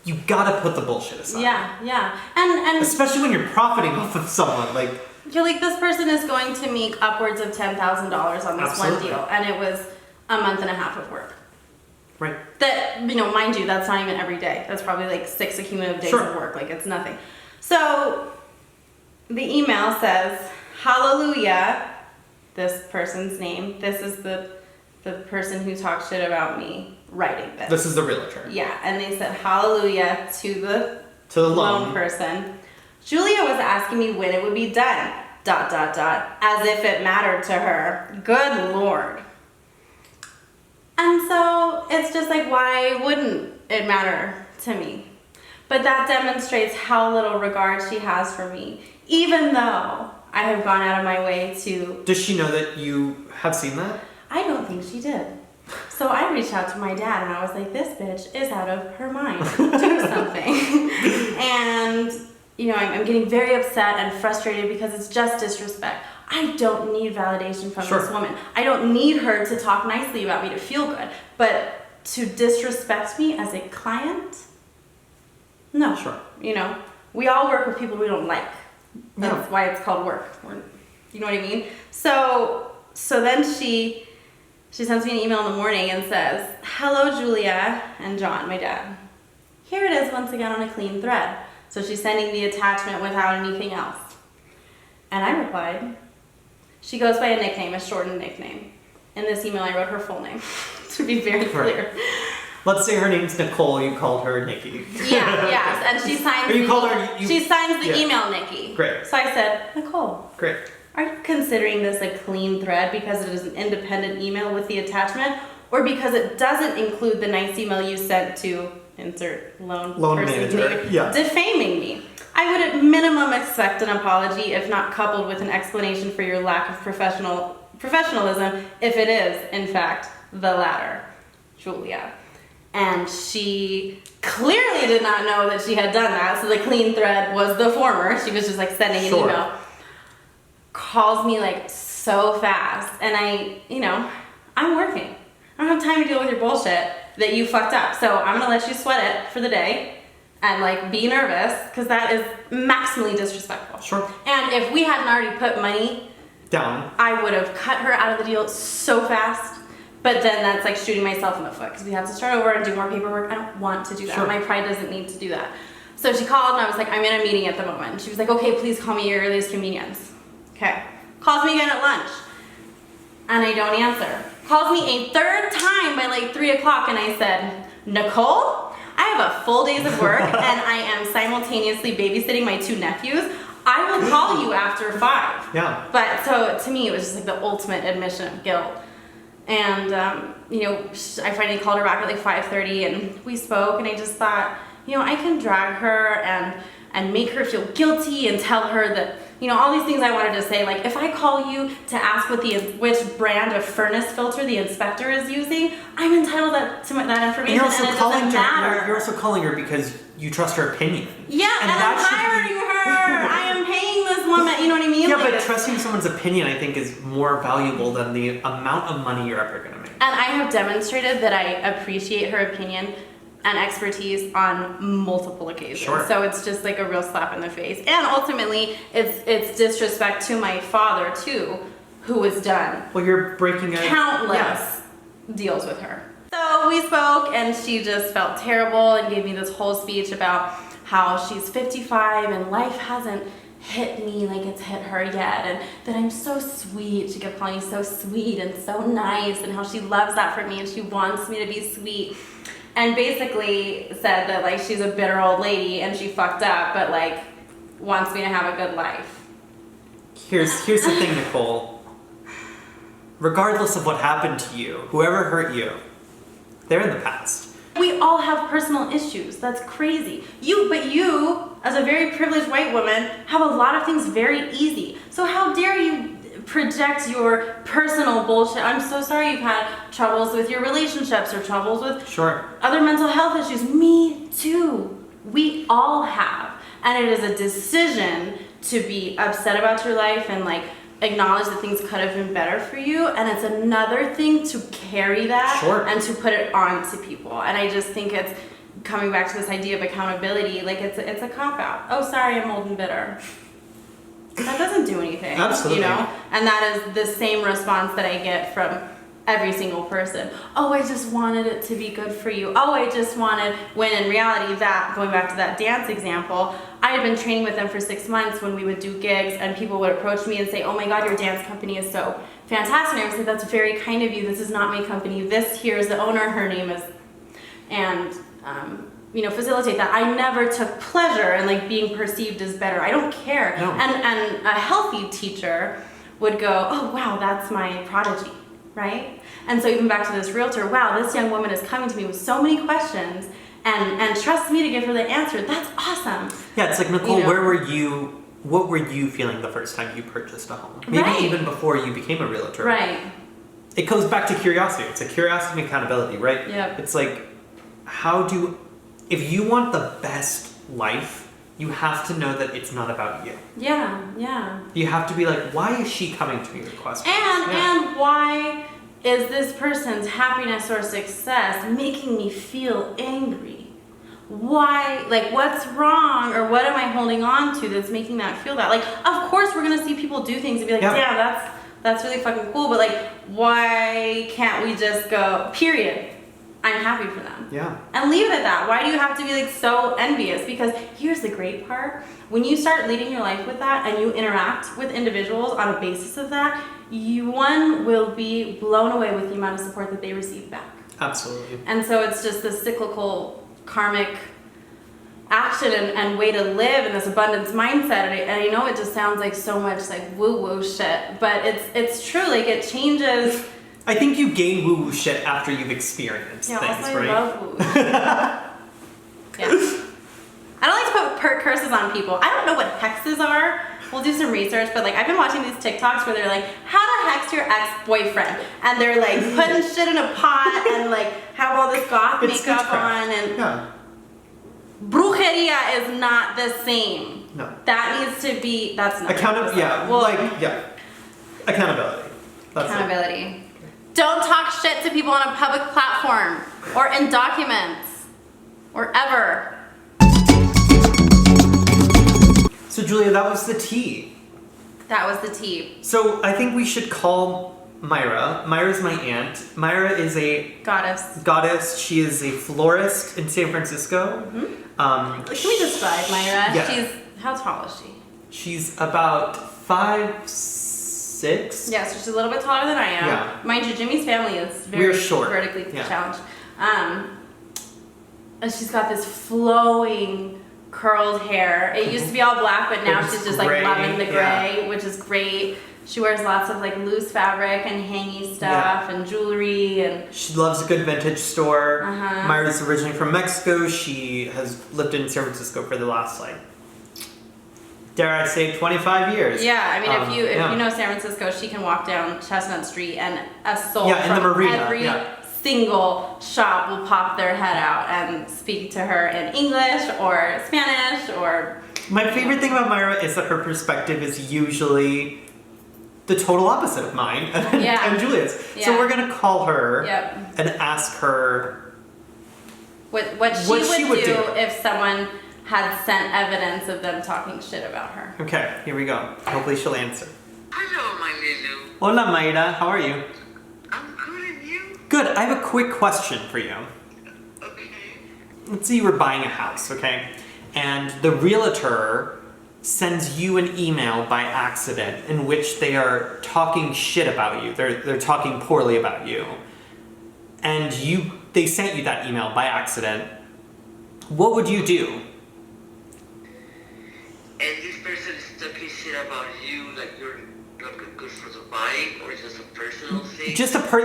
You gotta put the bullshit aside. Yeah. And especially when you're profiting off of someone, like you're like, this person is going to make upwards of $10,000 on this one deal, and it was a month and a half of work. Right. That, mind you, that's not even every day. That's probably like 6 accumulative days of work. Like, it's nothing. So the email says, "Hallelujah," this person's name. This is the person who talked shit about me writing this. This is the realtor. Yeah, and they said hallelujah to the loan person. Julia was asking me when it would be done. as if it mattered to her. Good Lord. And so it's just like, why wouldn't it matter to me? But that demonstrates how little regard she has for me, even though I have gone out of my way to... Does she know that you have seen that? I don't think she did. So I reached out to my dad and I was like, this bitch is out of her mind. Do something. And, you know, I'm getting very upset and frustrated because it's just disrespect. I don't need validation from this woman. I don't need her to talk nicely about me to feel good. But to disrespect me as a client? No. You know, we all work with people we don't like. That's why it's called work. You know what I mean? So then she sends me an email in the morning and says, hello, Julia and John, my dad. Here it is once again on a clean thread. So she's sending the attachment without anything else. And I replied, she goes by a nickname, a shortened nickname. In this email, I wrote her full name, to be very clear. Let's say her name's Nicole, you called her Nikki. Yes, and she signs she signs the email Nikki. Great. So I said, Nicole. Great. Are you considering this a clean thread because it is an independent email with the attachment, or because it doesn't include the nice email you sent to insert loan manager, defaming me? I would at minimum expect an apology, if not coupled with an explanation for your lack of professionalism, if it is, in fact, the latter, Julia. And she clearly did not know that she had done that, so the clean thread was the former. She was just like sending an email. Calls me like so fast, and I'm working. I don't have time to deal with your bullshit that you fucked up. So I'm gonna let you sweat it for the day and like be nervous, because that is maximally disrespectful. And if we hadn't already put money down, I would have cut her out of the deal so fast. But then that's like shooting myself in the foot, because we have to start over and do more paperwork. I don't want to do that. My pride doesn't need to do that. So she called and I was like, I'm in a meeting at the moment. She was like, okay, please call me at your earliest convenience. Okay. Calls me again at lunch. And I don't answer. Calls me a third time by like 3 o'clock, and I said, Nicole, I have a full days of work and I am simultaneously babysitting my 2 nephews. I will call you after 5. But so to me, it was just like the ultimate admission of guilt. And, I finally called her back at like 5:30 and we spoke, and I just thought, I can drag her and make her feel guilty and tell her that, all these things I wanted to say. Like, if I call you to ask which brand of furnace filter the inspector is using, I'm entitled to that information. You're also calling her because you trust her opinion. Yeah, and I'm hiring her. I am paying this woman. You know what I mean? Yeah, but trusting someone's opinion, I think, is more valuable than the amount of money you're ever going to make. And I have demonstrated that I appreciate her opinion and expertise on multiple occasions. So it's just like a real slap in the face. And ultimately, it's disrespect to my father, too, who has done you're breaking countless deals with her. So we spoke, and she just felt terrible and gave me this whole speech about how she's 55 and life hasn't hit me like it's hit her yet, and that I'm so sweet. She kept calling me so sweet and so nice, and how she loves that for me and she wants me to be sweet. And basically said that like she's a bitter old lady and she fucked up, but like wants me to have a good life. Here's the thing, Nicole. Regardless of what happened to you, whoever hurt you, they're in the past. We all have personal issues. That's crazy. But you, as a very privileged white woman, have a lot of things very easy. So how dare you project your personal bullshit? I'm so sorry you've had troubles with your relationships or troubles with other mental health issues. Me too. We all have. And it is a decision to be upset about your life and like acknowledge that things could have been better for you, and it's another thing to carry that and to put it on to people. And I just think it's coming back to this idea of accountability. Like it's a cop-out. Oh, sorry, I'm old and bitter. That doesn't do anything. Absolutely. And that is the same response that I get from every single person. Oh, I just wanted it to be good for you. Oh, I just wanted, when in reality, that, going back to that dance example, I had been training with them for 6 months when we would do gigs, and people would approach me and say, oh my God, your dance company is so fantastic. And I would say, that's very kind of you. This is not my company. This here is the owner. Her name is, and facilitate that. I never took pleasure in like being perceived as better. I don't care. No. And a healthy teacher would go, oh wow, that's my prodigy, right? And so even back to this realtor, wow, this young woman is coming to me with so many questions and trusts me to give her the answer. That's awesome. Yeah, it's like, Nicole, what were you feeling the first time you purchased a home? Maybe Right. even before you became a realtor. Right. It goes back to curiosity. It's a curiosity and accountability, right? Yep. It's like, if you want the best life, you have to know that it's not about you. Yeah, yeah. You have to be like, why is she coming to me with questions? And why is this person's happiness or success making me feel angry? Why, like, what's wrong, or what am I holding on to that's making that feel that? Like, of course we're gonna see people do things and be like, yeah, that's really fucking cool, but like, why can't we just go, period, I'm happy for them. Yeah. And leave it at that. Why do you have to be like so envious? Because here's the great part. When you start leading your life with that and you interact with individuals on a basis of that, one will be blown away with the amount of support that they receive back. Absolutely. And so it's just this cyclical karmic action and way to live in this abundance mindset. And I know it just sounds like so much like woo-woo shit, but it's true. Like, it changes. I think you gain woo-woo shit after you've experienced things, also right? I love woo-woo. Yeah. I don't like to put curses on people. I don't know what hexes are. We'll do some research, but like, I've been watching these TikToks where they're like, how to hex your ex-boyfriend, and they're like putting shit in a pot and like have all this goth It's makeup witchcraft. on, and Yeah. brujeria is not the same. No. That needs to be, that's not Accountability. Yeah. Well, Accountability. That's accountability. Don't talk shit to people on a public platform or in documents or ever. So Julia, that was the tea. That was the tea. So I think we should call Myra. Myra's my aunt. Myra is a goddess. She is a florist in San Francisco. Mm-hmm. Can we describe Myra? Yeah. How tall is she? She's about 5'6". Yeah, so she's a little bit taller than I am. Yeah. Mind you, Jimmy's family is very We're short. vertically Yeah. challenged. And she's got this flowing curled hair. It used to be all black, but now It's she's just gray, like loving the gray, yeah. which is great. She wears lots of like loose fabric and hangy stuff and jewelry, and she loves a good vintage store. Uh-huh. Myra's originally from Mexico. She has lived in San Francisco for the last, like, dare I say, 25 years. yeah, I mean, if yeah. you know San Francisco, she can walk down Chestnut Street and a soul Yeah, in the from marina, every yeah. single shop will pop their head out and speak to her in English or Spanish or. My favorite thing about Myra is that her perspective is usually the total opposite of mine and Julia's. Yeah. So we're gonna call her Yep. and ask her What she would do if someone had sent evidence of them talking shit about her. Okay, here we go. Hopefully she'll answer. Hello, my Lulu. Hola Mayra, how are you? I'm good, and you? Good, I have a quick question for you. Okay. Let's say you were buying a house, okay? And the realtor sends you an email by accident in which they are talking shit about you. They're talking poorly about you. And they sent you that email by accident. What would you do? And this person is talking shit about you, like you're not good for the vibe, or just a personal thing?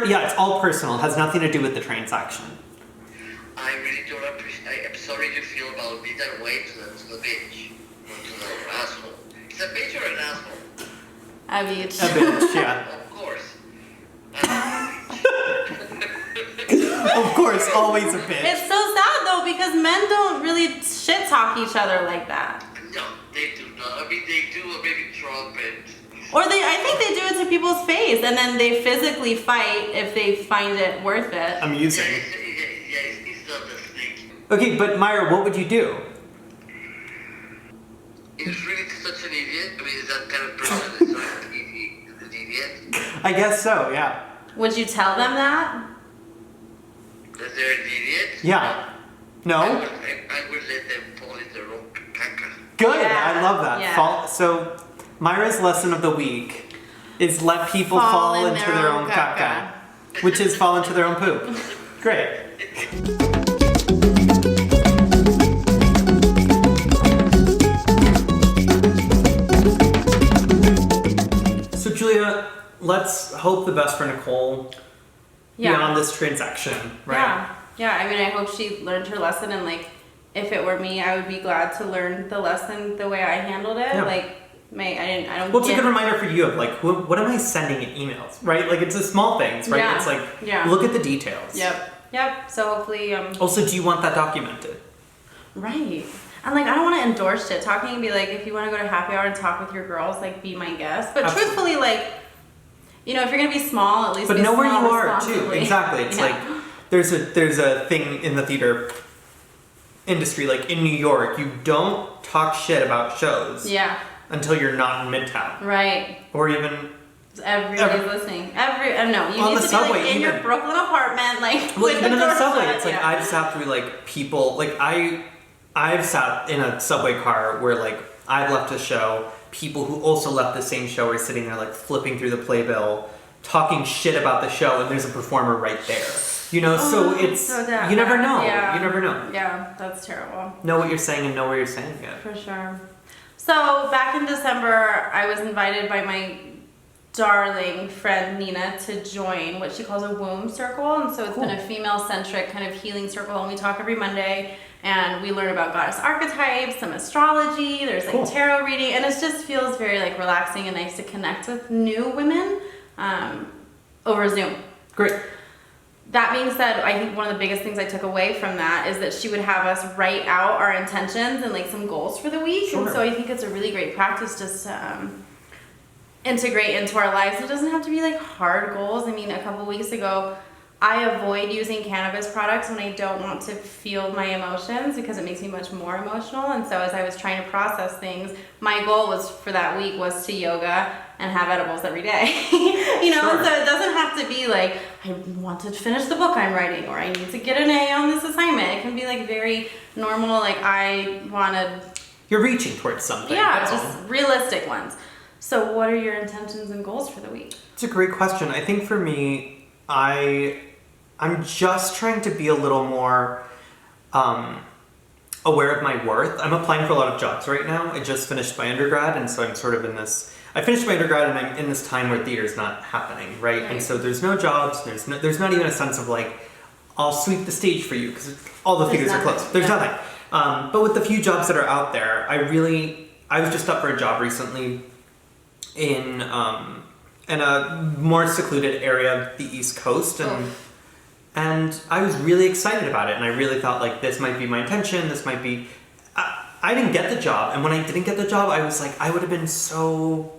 Yeah, it's all personal. It has nothing to do with the transaction. I really don't appreciate. I'm sorry you feel about me that way to the bitch, or to the asshole. It's a bitch or an asshole? A bitch. A bitch, yeah. Of course. Of course, always a bitch. It's so sad though, because men don't really shit talk each other like that. No, they do not. I mean, they do. Maybe Trump and. Or I think they do it to people's face, and then they physically fight if they find it worth it. Amusing. It's not the snake. Okay, but Myra, what would you do? Is really such an idiot? I mean, is that kind of person is such an idiot? I guess so, yeah. Would you tell them that? That they're an idiot? Yeah. No? I would let them fall in their own caca. Good, Yeah, I love that. yeah. So, Myra's lesson of the week is let people fall into their own caca, which is fall into their own poop. Great. let's hope the best for Nicole beyond this transaction, right? Yeah. I mean, I hope she learned her lesson, and like, if it were me, I would be glad to learn the lesson the way I handled it. Yeah. Like, I don't. Well, it's a good reminder for you of like, what am I sending in emails, right? Like, it's the small things, right? Yeah. It's like, look at the details. Yep. So hopefully. Also, do you want that documented? Right. And like, I don't want to endorse shit talking and be like, if you want to go to happy hour and talk with your girls, like, be my guest. But truthfully, like, if you're gonna be small, at least. But be know where small you are too. Exactly. It's like there's a thing in the theater industry, like in New York, you don't talk shit about shows. Until you're not in Midtown. Right. Or even. Everybody's listening. No, you on need the to subway, be like in your Brooklyn apartment, like. Well, even in the subway, shut. it's like I've sat through like people like I've sat in a subway car where like I've left a show. People who also left the same show are sitting there like flipping through the playbill, talking shit about the show, and there's a performer right there. So it's so you never know. Yeah. You never know. Yeah, that's terrible. Know what you're saying and know where you're saying it. For sure. So back in December, I was invited by my darling friend Nina to join what she calls a womb circle, and so it's been a female-centric kind of healing circle, and we talk every Monday, and we learn about goddess archetypes, some astrology, there's like tarot reading, and it just feels very like relaxing and nice to connect with new women over Zoom. Great. That being said, I think one of the biggest things I took away from that is that she would have us write out our intentions and like some goals for the week. Sure. And so I think it's a really great practice just to integrate into our lives. It doesn't have to be like hard goals. I mean, a couple weeks ago, I avoid using cannabis products when I don't want to feel my emotions because it makes me much more emotional. And so as I was trying to process things, my goal was for that week was to yoga and have edibles every day. Sure. And so it doesn't have to be like, I want to finish the book I'm writing, or I need to get an A on this assignment. It can be like very normal, like I wanted. You're reaching towards something. Yeah, just realistic ones. So what are your intentions and goals for the week? It's a great question. I think for me, I'm just trying to be a little more aware of my worth. I'm applying for a lot of jobs right now. I just finished my undergrad, and so I'm sort of in this. I finished my undergrad, and I'm in this time where theater's not happening, right? And so there's no jobs. There's not even a sense of like, I'll sweep the stage for you because all the theaters are closed. There's nothing. But with the few jobs that are out there, I was just up for a job recently in a more secluded area of the East Coast, and I was really excited about it, and I really thought like this might be my intention. This might be. I didn't get the job, and when I didn't get the job, I was like, I would have been so.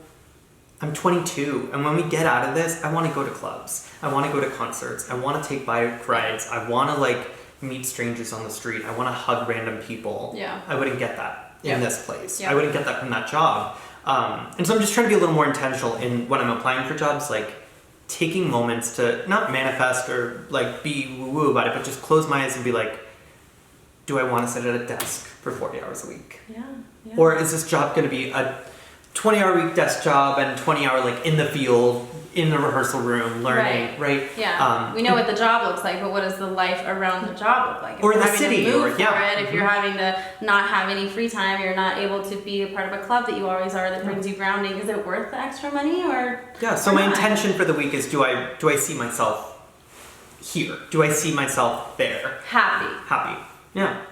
I'm 22, and when we get out of this, I want to go to clubs. I want to go to concerts. I want to take bike rides. I want to like meet strangers on the street. I want to hug random people. Yeah. I wouldn't get that in this place. Yeah. I wouldn't get that from that job. And so I'm just trying to be a little more intentional in when I'm applying for jobs, like taking moments to not manifest or like be woo-woo about it, but just close my eyes and be like, do I want to sit at a desk for 40 hours a week? Yeah. Or is this job going to be a 20-hour week desk job and 20-hour like in the field, in the rehearsal room, learning, right? Yeah. We know what the job looks like, but what does the life around the job look like? If or you're the having city, to move or for it, if you're having to not have any free time, you're not able to be a part of a club that you always are that brings you grounding. Is it worth the extra money or? Yeah. So my intention for the week is: do I see myself here? Do I see myself there? Happy. Yeah.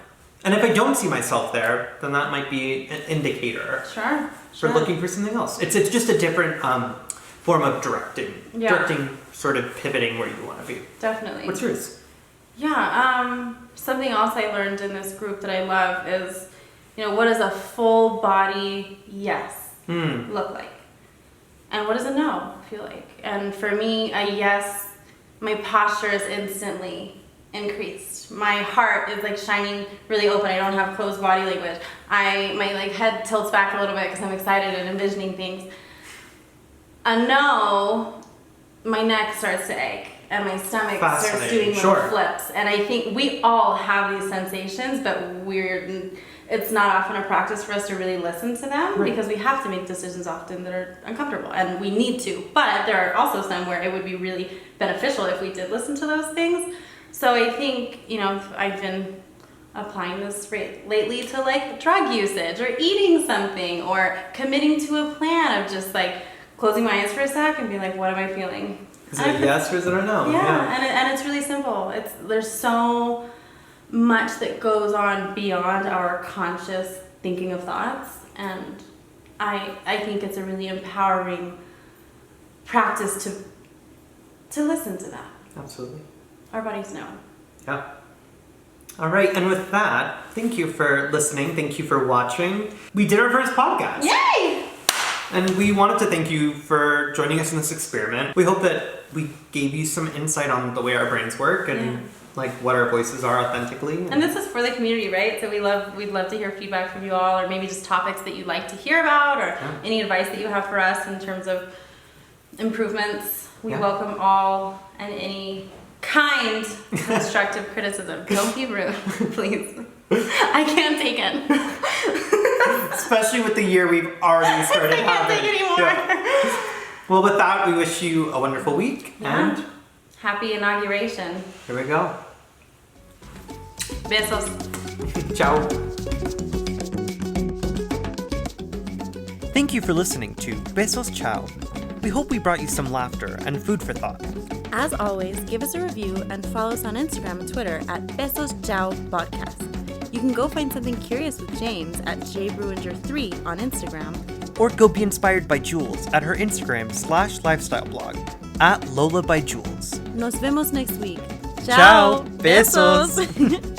And if I don't see myself there, then that might be an indicator. Sure. For looking for something else. It's just a different form of directing. Yeah. Directing, sort of pivoting where you want to be. Definitely. What's yours? Yeah. Something else I learned in this group that I love is, what does a full body yes look like? And what does a no feel like? And for me, a yes, my posture is instantly increased. My heart is like shining really open. I don't have closed body language. My like head tilts back a little bit because I'm excited and envisioning things. A no, my neck starts to ache and my stomach starts doing little flips. And I think we all have these sensations, but it's not often a practice for us to really listen to them because we have to make decisions often that are uncomfortable, and we need to. But there are also some where it would be really beneficial if we did listen to those things. So I think, I've been applying this lately to like drug usage or eating something or committing to a plan of just like closing my eyes for a sec and being like, what am I feeling? Is it a yes or is it a no? Yeah. And it's really simple. There's so much that goes on beyond our conscious thinking of thoughts, and I think it's a really empowering practice to listen to that. Absolutely. Our bodies know. Yeah. All right, and with that, thank you for listening. Thank you for watching. We did our first podcast. Yay! And we wanted to thank you for joining us in this experiment. We hope that we gave you some insight on the way our brains work and like what our voices are authentically. And this is for the community, right? So we'd love to hear feedback from you all, or maybe just topics that you'd like to hear about, or any advice that you have for us in terms of improvements. We welcome all and any kind constructive criticism. Don't be rude, please. I can't take it. Especially with the year we've already started having. I can't take it anymore. Yeah. Well, with that, we wish you a wonderful week. Yeah. And happy inauguration. here we go. Besos. Ciao. Thank you for listening to Besos Ciao. We hope we brought you some laughter and food for thought. As always, give us a review and follow us on Instagram and Twitter at Besos Ciao Podcast. You can go find something curious with James at jbruinger3 on Instagram. Or go be inspired by Jules at her Instagram /lifestyle blog at Lola by Jules. Nos vemos next week. Ciao. Besos.